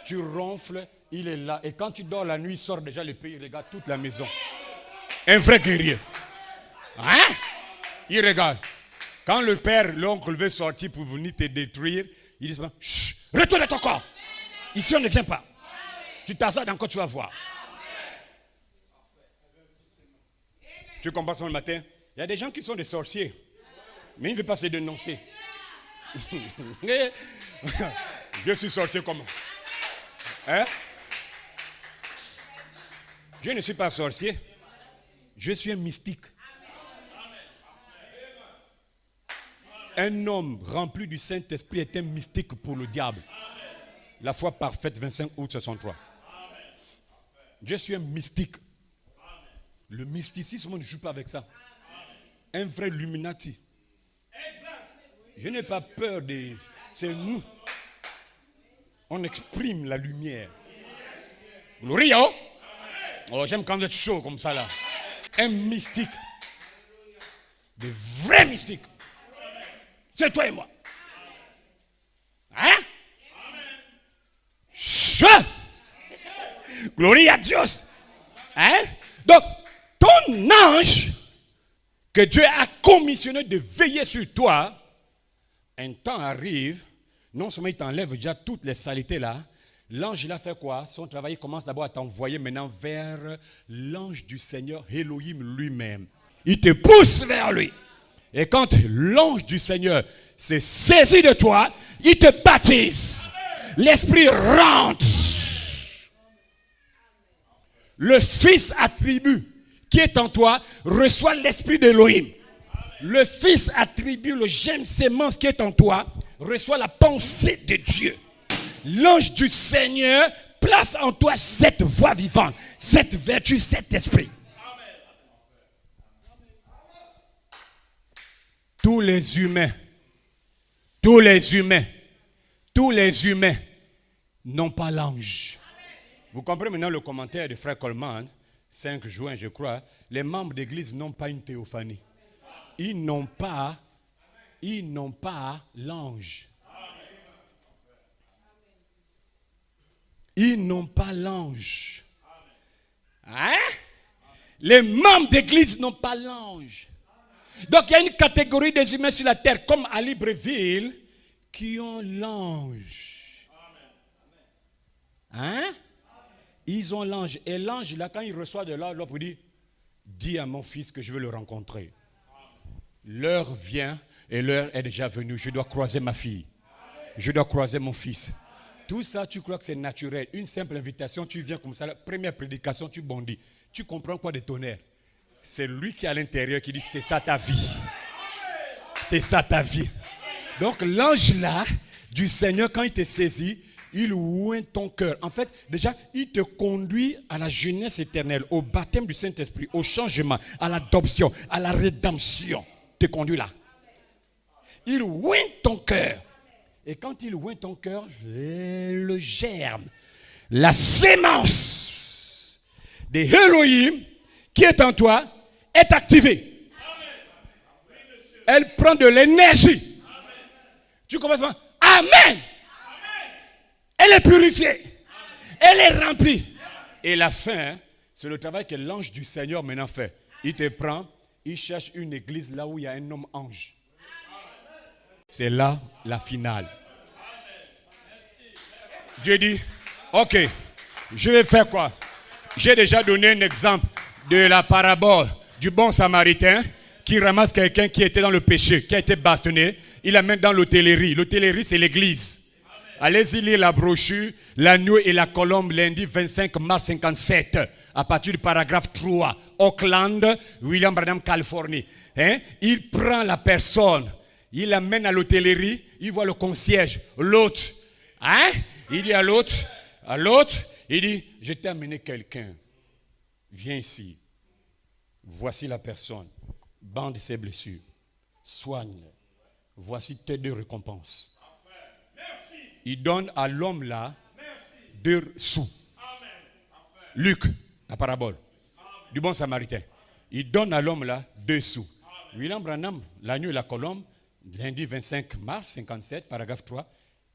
Tu ronfles, il est là. Et quand tu dors la nuit, il sort déjà le pays, il regarde toute la maison. Un vrai guerrier. Hein? Il regarde. Quand le père, l'oncle veut sortir pour venir te détruire, il dit chut, retourne à ton corps. Ici on ne vient pas. Tu t'assades encore, tu vas voir. Tu comprends ce matin? Il y a des gens qui sont des sorciers, mais ils ne veulent pas se dénoncer. Je suis sorcier comment? Hein? Je ne suis pas sorcier. Je suis un mystique. Un homme rempli du Saint-Esprit est un mystique pour le diable. La foi parfaite, 25 août 63. Je suis un mystique. Le mysticisme, on ne joue pas avec ça. Un vrai Illuminati. Je n'ai pas peur des... C'est nous. On exprime la lumière. Gloria. Oh, j'aime quand vous êtes chaud comme ça là. Un mystique. Des vrais mystiques. C'est toi et moi. Hein? Gloria à Dieu. Hein? Donc, ton ange que Dieu a commissionné de veiller sur toi, un temps arrive, non seulement il t'enlève déjà toutes les saletés là, l'ange il a fait quoi? Son travail commence d'abord à t'envoyer maintenant vers l'ange du Seigneur, Elohim lui-même. Il te pousse vers lui. Et quand l'ange du Seigneur se saisit de toi, il te baptise. L'esprit rentre. Le Fils attribue qui est en toi reçoit l'esprit d'Elohim. Le Fils attribue le germe sémence qui est en toi reçoit la pensée de Dieu. L'ange du Seigneur place en toi cette voix vivante, cette vertu, cet esprit. Tous les humains n'ont pas l'ange. Vous comprenez maintenant le commentaire de Frère Coleman, 5 juin je crois, les membres d'église n'ont pas une théophanie. Ils n'ont pas l'ange. Ils n'ont pas l'ange. Hein? Les membres d'église n'ont pas l'ange. Donc il y a une catégorie des humains sur la terre, comme à Libreville, qui ont l'ange. Hein? Ils ont l'ange. Et l'ange, là, quand il reçoit de l'ordre, il dit, dis à mon fils que je veux le rencontrer. L'heure vient et l'heure est déjà venue. Je dois croiser ma fille. Je dois croiser mon fils. Tout ça, tu crois que c'est naturel. Une simple invitation, tu viens comme ça. La première prédication, tu bondis. Tu comprends quoi des tonnerres? C'est lui qui est à l'intérieur qui dit, c'est ça ta vie. C'est ça ta vie. Donc l'ange là, du Seigneur, quand il te saisit, il oint ton cœur. En fait, déjà, il te conduit à la jeunesse éternelle, au baptême du Saint-Esprit, au changement, à l'adoption, à la rédemption. Il te conduit là. Il oint ton cœur. Et quand il oint ton cœur, le germe, la sémence des Elohim qui est en toi est activée. Elle prend de l'énergie. Tu commences à dire Amen. Elle est purifiée. Elle est remplie. Et la fin, c'est le travail que l'ange du Seigneur maintenant fait. Il te prend, il cherche une église là où il y a un homme ange. C'est là la finale. Dieu dit, ok, je vais faire quoi? J'ai déjà donné un exemple de la parabole du bon samaritain qui ramasse quelqu'un qui était dans le péché, qui a été bastonné. Il l'amène dans l'hôtellerie. L'hôtellerie, c'est l'église. Allez-y lire la brochure, l'agneau et la colombe, lundi 25 mars 57, à partir du paragraphe 3, Auckland, William Branham, Californie. Hein? Il prend la personne, il l'amène à l'hôtellerie, il voit le concierge, l'hôte. Hein? Il dit à l'hôte, il dit, je t'ai amené quelqu'un, viens ici, voici la personne, bande ses blessures, soigne-le, voici tes 2 récompenses. Il donne à l'homme là 2 sous. Luc, la parabole du bon samaritain. Il donne à l'homme là 2 sous. William Branham, l'agneau et la colombe, lundi 25 mars 57, paragraphe 3.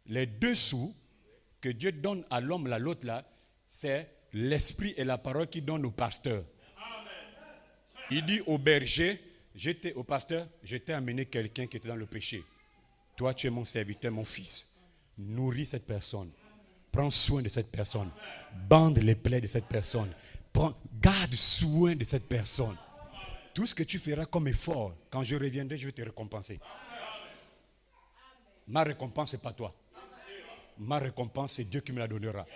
Les 2 sous que Dieu donne à l'homme là, l'autre là, c'est l'esprit et la parole qu'il donne au pasteur. Il dit au berger, au pasteur, je t'ai amené quelqu'un qui était dans le péché. Toi, tu es mon serviteur, mon fils. Nourris cette personne. Prends soin de cette personne. Bande les plaies de cette personne. Garde soin de cette personne. Tout ce que tu feras comme effort, quand je reviendrai, je vais te récompenser. Ma récompense, ce n'est pas toi. Ma récompense, c'est Dieu qui me la donnera.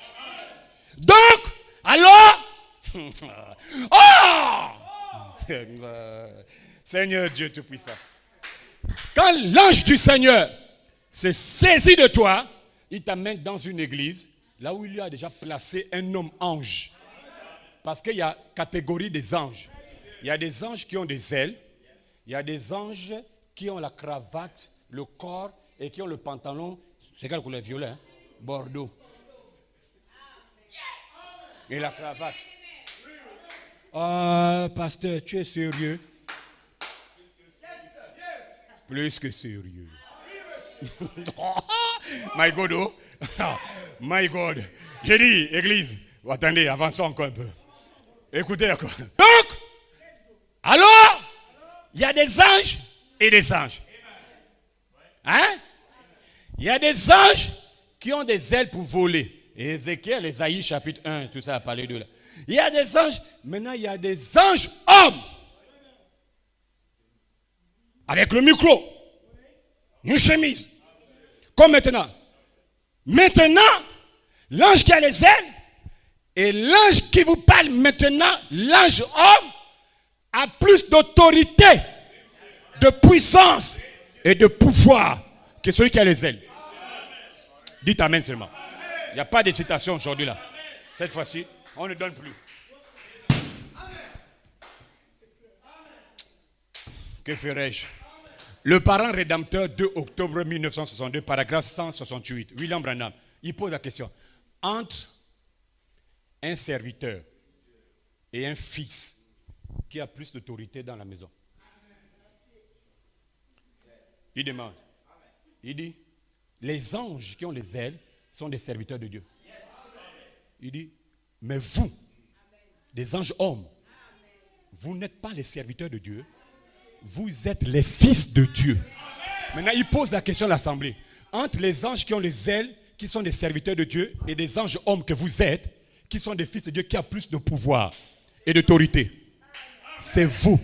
Donc, alors, Seigneur Dieu Tout-Puissant, quand l'ange du Seigneur se saisit de toi, il t'amène dans une église, là où il lui a déjà placé un homme ange. Parce qu'il y a catégorie des anges. Il y a des anges qui ont des ailes. Il y a des anges qui ont la cravate, le corps et qui ont le pantalon. C'est quelle couleur? Violet, hein? Bordeaux. Et la cravate. Ah, pasteur, tu es sérieux? Plus que sérieux. My God, oh. My God. J'ai dit, église, attendez, avançons encore un peu. Écoutez encore. Donc, alors, il y a des anges et des anges. Hein? Il y a des anges qui ont des ailes pour voler. Et Ézéchiel, Ésaïe, chapitre 1, tout ça a parlé de là. Il y a des anges. Maintenant, il y a des anges hommes. Avec le micro. Une chemise. Comme maintenant. Maintenant, l'ange qui a les ailes et l'ange qui vous parle maintenant, l'ange homme, a plus d'autorité, de puissance et de pouvoir que celui qui a les ailes. Dites amen seulement. Il n'y a pas de citation aujourd'hui là. Cette fois-ci, on ne donne plus. Que ferais-je? Le parent rédempteur 2 octobre 1962, paragraphe 168, William Branham, il pose la question. Entre un serviteur et un fils, qui a plus d'autorité dans la maison? Il demande. Il dit, les anges qui ont les ailes sont des serviteurs de Dieu. Il dit, mais vous, des anges hommes, vous n'êtes pas les serviteurs de Dieu, vous êtes les fils de Dieu. Maintenant, il pose la question à l'assemblée. Entre les anges qui ont les ailes, qui sont des serviteurs de Dieu, et des anges hommes que vous êtes, qui sont des fils de Dieu, qui a plus de pouvoir et d'autorité? C'est vous.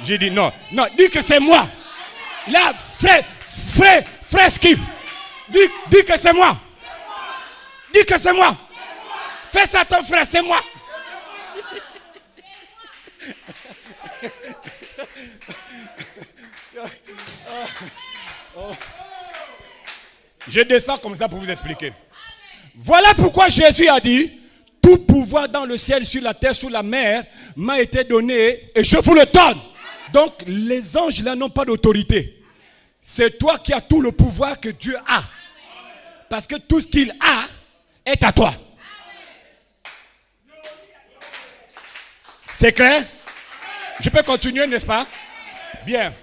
J'ai dit non. Non, dis que c'est moi. Là, frère Skip. Dis que c'est moi. Dis que c'est moi. Fais ça à ton frère, c'est moi. Je descends comme ça pour vous expliquer. Voilà pourquoi Jésus a dit, tout pouvoir dans le ciel, sur la terre, sous la mer m'a été donné et je vous le donne. Donc les anges là n'ont pas d'autorité. C'est toi qui as tout le pouvoir que Dieu a. Parce que tout ce qu'il a est à toi. C'est clair? Je peux continuer, n'est-ce pas? Bien.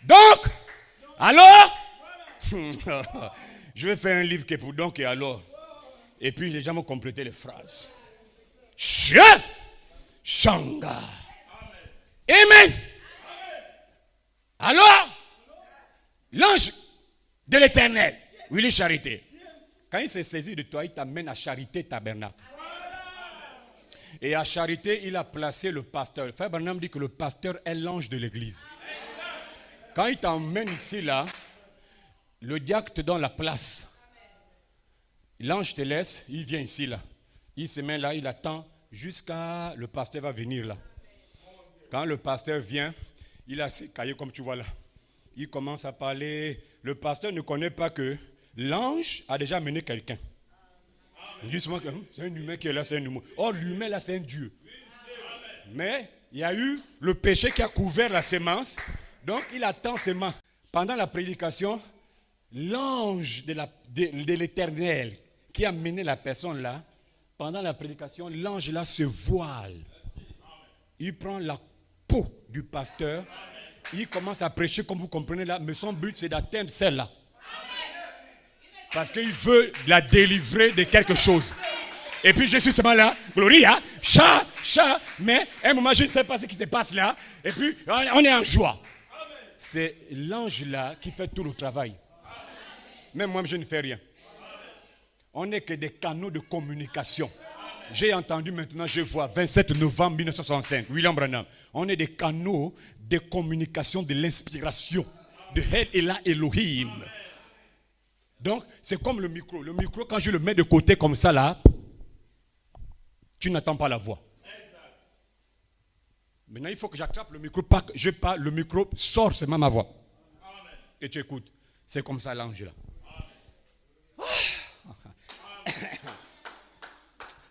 Donc, alors, je vais faire un livre qui est pour donc et alors. Et puis les gens vont compléter les phrases. Shanga. Amen. Alors, l'ange de l'Éternel, Willy Charité, quand il s'est saisi de toi, il t'amène à Charité Tabernacle. Et à Charité, il a placé le pasteur. Frère Branham dit que le pasteur est l'ange de l'église. Quand il t'emmène ici, là, le diacre te donne la place. L'ange te laisse, il vient ici, là. Il se met là, il attend jusqu'à le pasteur va venir là. Quand le pasteur vient, il a ses cahiers comme tu vois là. Il commence à parler. Le pasteur ne connaît pas que l'ange a déjà amené quelqu'un. Il dit souvent que c'est un humain qui est là, c'est un humain. Or, l'humain là, c'est un Dieu. Mais il y a eu le péché qui a couvert la sémence. Donc, il attend seulement. Pendant la prédication, l'ange de l'Éternel qui a mené la personne là, pendant la prédication, l'ange là se voile. Il prend la peau du pasteur. Il commence à prêcher comme vous comprenez là. Mais son but, c'est d'atteindre celle-là. Parce qu'il veut la délivrer de quelque chose. Et puis je suis seulement là, Gloria, chat, mais à un moment je ne sais pas ce qui se passe là. Et puis on est en joie. C'est l'ange là qui fait tout le travail. Même moi je ne fais rien. On n'est que des canaux de communication. J'ai entendu maintenant, je vois 27 novembre 1965, William Branham. On est des canaux de communication de l'inspiration de El Elah Elohim. Donc, c'est comme le micro. Le micro, quand je le mets de côté comme ça, là, tu n'entends pas la voix. Maintenant, il faut que j'attrape le micro, pas que je parle, le micro sort seulement ma voix. Et tu écoutes. C'est comme ça l'ange là.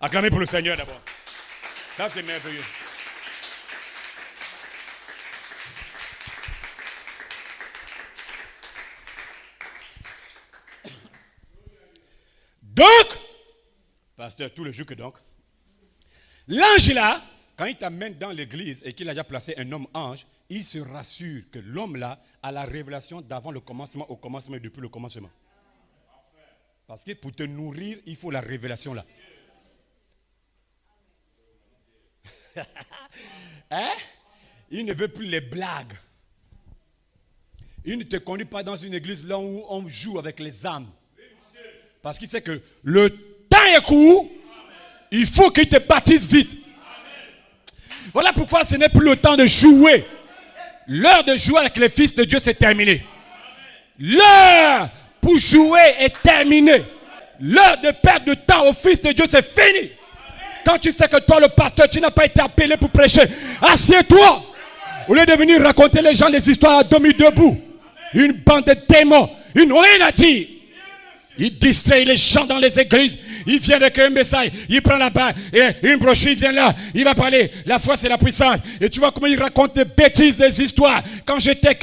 Acclamez pour le Seigneur d'abord. Ça, c'est merveilleux. Donc, pasteur, tout le jour que donc, l'ange là, quand il t'amène dans l'église et qu'il a déjà placé un homme ange, il se rassure que l'homme là a la révélation d'avant le commencement, au commencement et depuis le commencement. Parce que pour te nourrir, il faut la révélation là. Hein? Il ne veut plus les blagues. Il ne te conduit pas dans une église là où on joue avec les âmes. Parce qu'il sait que le temps est court. Il faut qu'il te baptise vite. Voilà pourquoi ce n'est plus le temps de jouer. L'heure de jouer avec les fils de Dieu, c'est terminé. L'heure pour jouer est terminée. L'heure de perdre de temps aux fils de Dieu, c'est fini. Quand tu sais que toi, le pasteur, tu n'as pas été appelé pour prêcher, assieds-toi. Au lieu de venir raconter les gens les histoires à demi-debout. Une bande de démons, une rien à dire. Il distrait les gens dans les églises. Il vient avec un message. Il prend là-bas. Et une brochure, il vient là. Il va parler. La foi, c'est la puissance. Et tu vois comment il raconte des bêtises, des histoires. Quand j'étais.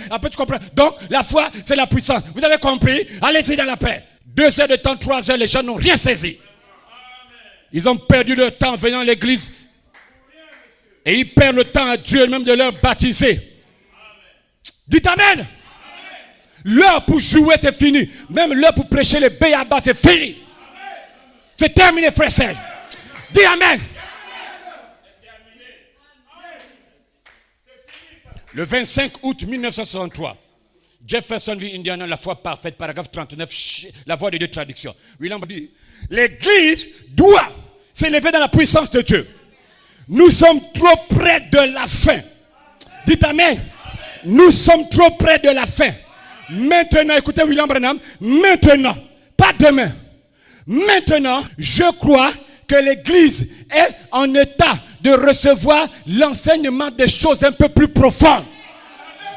Après, tu comprends. Donc, la foi, c'est la puissance. Vous avez compris? Allez-y dans la paix. 2 heures de temps, 3 heures, les gens n'ont rien saisi. Ils ont perdu leur temps venant à l'église. Et ils perdent le temps à Dieu même de leur baptiser. Dites amen. L'heure pour jouer, c'est fini. Même l'heure pour prêcher les béabas, c'est fini. C'est terminé, frère Serge. Dis amen. Le 25 août 1963, Jeffersonville, Indiana, la foi parfaite, paragraphe 39, la voix de Dieu traduction. William dit, l'Église doit s'élever dans la puissance de Dieu. Nous sommes trop près de la fin. Dites amen. Nous sommes trop près de la fin. Maintenant, écoutez William Branham, maintenant, pas demain. Maintenant, je crois que l'Église est en état de recevoir l'enseignement des choses un peu plus profondes.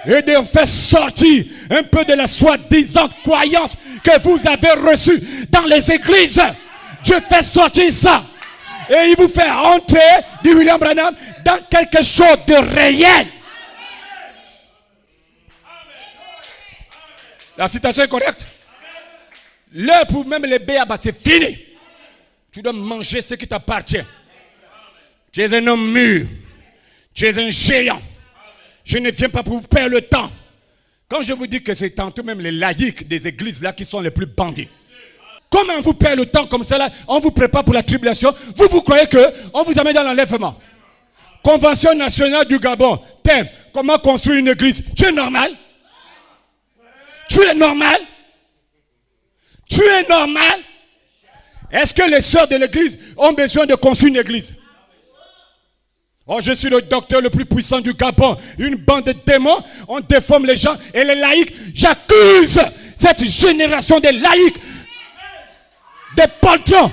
Et de faire sortir un peu de la soi-disant croyance que vous avez reçue dans les églises. Dieu fait sortir ça. Et il vous fait entrer, dit William Branham, dans quelque chose de réel. La citation est correcte. L'heure pour même les béabas, c'est fini. Tu dois manger ce qui t'appartient. Tu es un homme mûr. Tu es un géant. Je ne viens pas pour vous perdre le temps. Quand je vous dis que c'est tantôt même les laïcs des églises là qui sont les plus bandits. Comment on vous perd le temps comme ça là? On vous prépare pour la tribulation. Vous croyez qu'on vous amène dans l'enlèvement? Convention nationale du Gabon. Thème, comment construire une église? Tu es normal? Tu es normal? Tu es normal? Est-ce que les sœurs de l'église ont besoin de construire une église? Oh, je suis le docteur le plus puissant du Gabon. Une bande de démons, on déforme les gens et les laïcs. J'accuse cette génération de laïcs, des poltrons,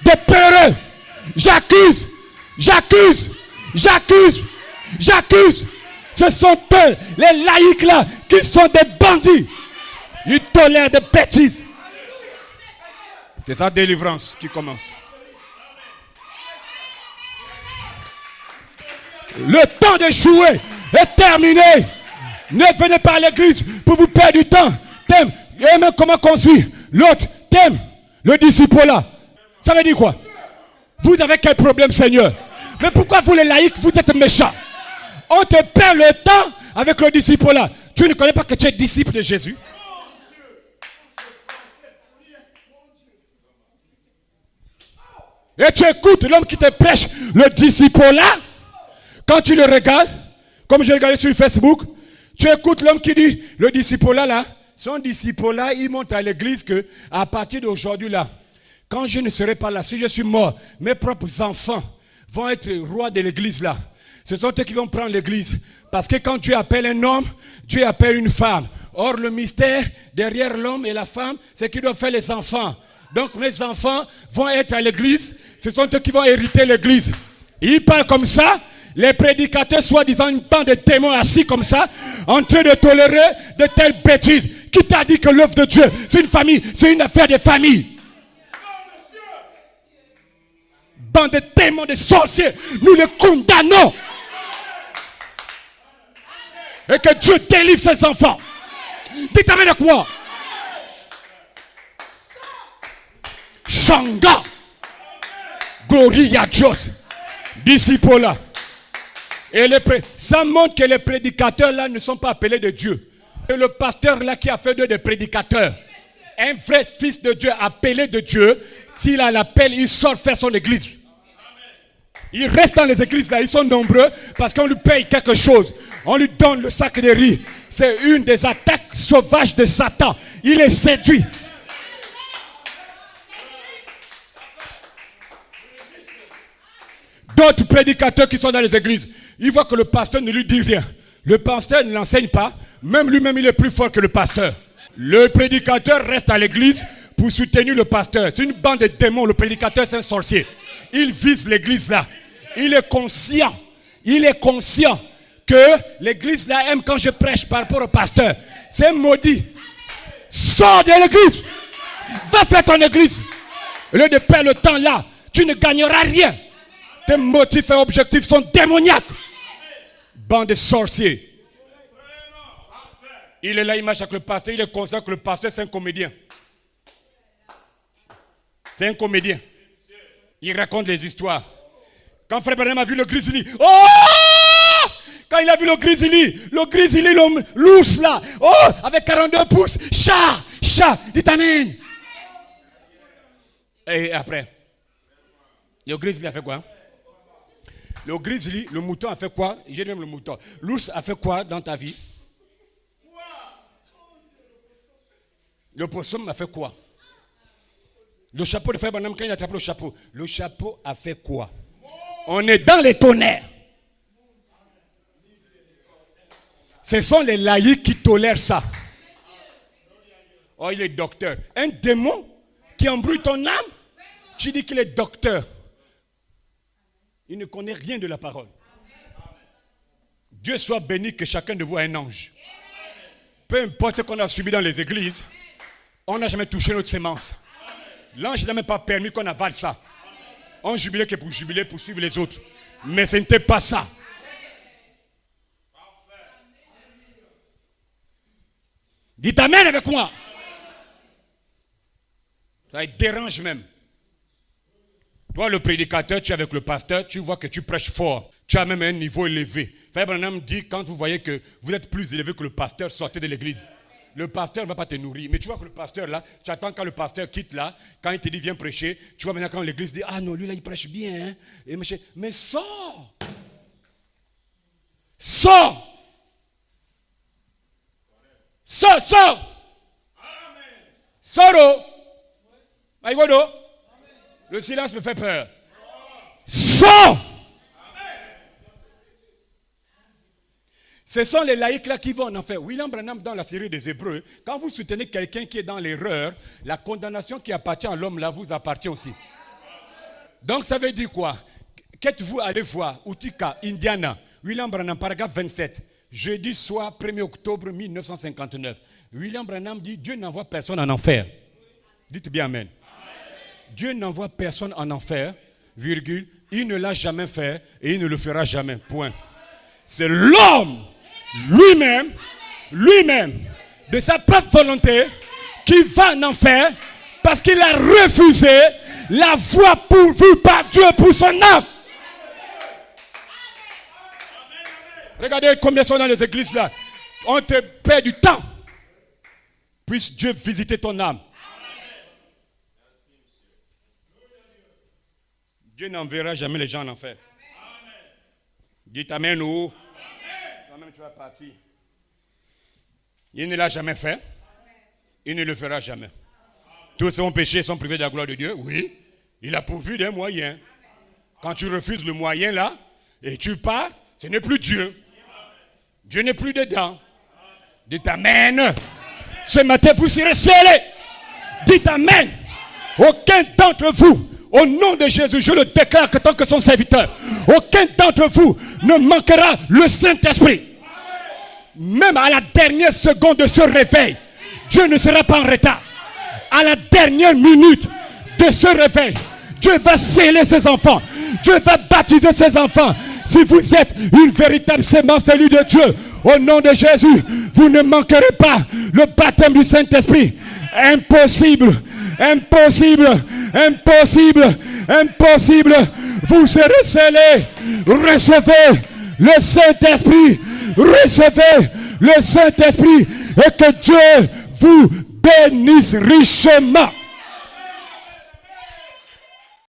des peureux. J'accuse. Ce sont eux, les laïcs là, qui sont des bandits. Ils tolèrent des bêtises. C'est sa délivrance qui commence. Le temps de jouer est terminé. Ne venez pas à l'église pour vous perdre du temps. Thème, et même comment construire. L'autre, thème, le disciple là. Ça veut dire quoi? Vous avez quel problème, Seigneur? Mais pourquoi vous les laïcs, vous êtes méchants? On te perd le temps avec le disciple là. Tu ne connais pas que tu es disciple de Jésus? Et tu écoutes l'homme qui te prêche le disciple là. Quand tu le regardes, comme je regardais sur Facebook, tu écoutes l'homme qui dit, le disciple là, son disciple là, il montre à l'église que à partir d'aujourd'hui là, quand je ne serai pas là, si je suis mort, mes propres enfants vont être rois de l'église là. Ce sont eux qui vont prendre l'église. Parce que quand Dieu appelle un homme, Dieu appelle une femme. Or, le mystère derrière l'homme et la femme, c'est qu'ils doivent faire les enfants. Donc, mes enfants vont être à l'église. Ce sont eux qui vont hériter l'église. Il parle comme ça. Les prédicateurs, soi-disant une bande de démons assis comme ça, en train de tolérer de telles bêtises. Qui t'a dit que l'œuvre de Dieu, c'est une famille, c'est une affaire de famille? Bande de démons, de sorciers, nous les condamnons. Et que Dieu délivre ses enfants. Dites amen avec moi. Sanga. Gloria a Dios. Disciples là. Et ça montre que les prédicateurs là ne sont pas appelés de Dieu. Et le pasteur là qui a fait d'eux des prédicateurs. Un vrai fils de Dieu appelé de Dieu, s'il a l'appel, il sort faire son église. Il reste dans les églises là, ils sont nombreux parce qu'on lui paye quelque chose. On lui donne le sac de riz. C'est une des attaques sauvages de Satan. Il est séduit. D'autres prédicateurs qui sont dans les églises, ils voient que le pasteur ne lui dit rien. Le pasteur ne l'enseigne pas. Même lui-même, il est plus fort que le pasteur. Le prédicateur reste à l'église pour soutenir le pasteur. C'est une bande de démons. Le prédicateur, c'est un sorcier. Il vise l'église là. Il est conscient que l'église là aime quand je prêche par rapport au pasteur. C'est maudit. Sors de l'église. Va faire ton église. Au lieu de perdre le temps là, tu ne gagneras rien. Tes motifs et objectifs sont démoniaques. Bande de sorciers. Il est là, il marche avec le pasteur. Il est conscient que le pasteur, c'est un comédien. C'est un comédien. Il raconte les histoires. Quand Frère Branham a vu le grizzly, oh! Quand il a vu le grizzly, l'ours là, oh! Avec 42 pouces, chat, dit amen. Et après, le grizzly a fait quoi? Le grizzly, le mouton a fait quoi? J'ai même le mouton. L'ours a fait quoi dans ta vie? Le possum a fait quoi? Le chapeau de Frère Branham, quand il a attrapé le chapeau a fait quoi? On est dans les tonnerres. Ce sont les laïcs qui tolèrent ça. Oh, il est docteur. Un démon qui embrouille ton âme, tu dis qu'il est docteur. Il ne connaît rien de la parole. Dieu soit béni que chacun de vous ait un ange. Peu importe ce qu'on a subi dans les églises, on n'a jamais touché notre sémence. L'ange n'a même pas permis qu'on avale ça. On jubilait que pour jubiler, pour suivre les autres. Mais ce n'était pas ça. Dites amen avec moi. Ça dérange même. Toi, le prédicateur, tu es avec le pasteur, tu vois que tu prêches fort. Tu as même un niveau élevé. Frère Branham dit, quand vous voyez que vous êtes plus élevé que le pasteur, sortez de l'église. Le pasteur ne va pas te nourrir. Mais tu vois que le pasteur là, tu attends quand le pasteur quitte là, quand il te dit viens prêcher, tu vois maintenant quand l'église dit ah non, lui là il prêche bien. Hein? Et mais sors. Sors. Sors. Maïgodo. Le silence me fait peur. Sors. Ce sont les laïcs là qui vont en enfer. William Branham dans la série des Hébreux, quand vous soutenez quelqu'un qui est dans l'erreur, la condamnation qui appartient à l'homme là vous appartient aussi. Donc ça veut dire quoi? Qu'êtes-vous allé voir Utica, Indiana, William Branham, paragraphe 27, jeudi soir 1er octobre 1959. William Branham dit Dieu n'envoie personne en enfer. Dites bien amen. Dieu n'envoie personne en enfer, virgule, il ne l'a jamais fait et il ne le fera jamais, point. C'est l'homme lui-même, de sa propre volonté, qui va en enfer parce qu'il a refusé la voie pourvue par Dieu pour son âme. Regardez combien sont dans les églises là. On te perd du temps. Puisse Dieu visiter ton âme. Dieu n'enverra jamais les gens en enfer. Dites amen ou toi-même tu vas partir. Il ne l'a jamais fait. Il ne le fera jamais. Tous ceux qui ont péché sont privés de la gloire de Dieu. Oui. Il a pourvu d'un moyen. Quand tu refuses le moyen là et tu pars, ce n'est plus Dieu. Dieu n'est plus dedans. Dites amen. Ce matin vous serez scellés. Dites amen. Aucun d'entre vous, au nom de Jésus, je le déclare que tant que son serviteur, aucun d'entre vous ne manquera le Saint-Esprit. Même à la dernière seconde de ce réveil, Dieu ne sera pas en retard. À la dernière minute de ce réveil, Dieu va sceller ses enfants. Dieu va baptiser ses enfants. Si vous êtes une véritable sémence élue de Dieu, au nom de Jésus, vous ne manquerez pas le baptême du Saint-Esprit. Impossible. Impossible, impossible. Vous serez scellés. Recevez le Saint-Esprit. Recevez le Saint-Esprit. Et que Dieu vous bénisse richement.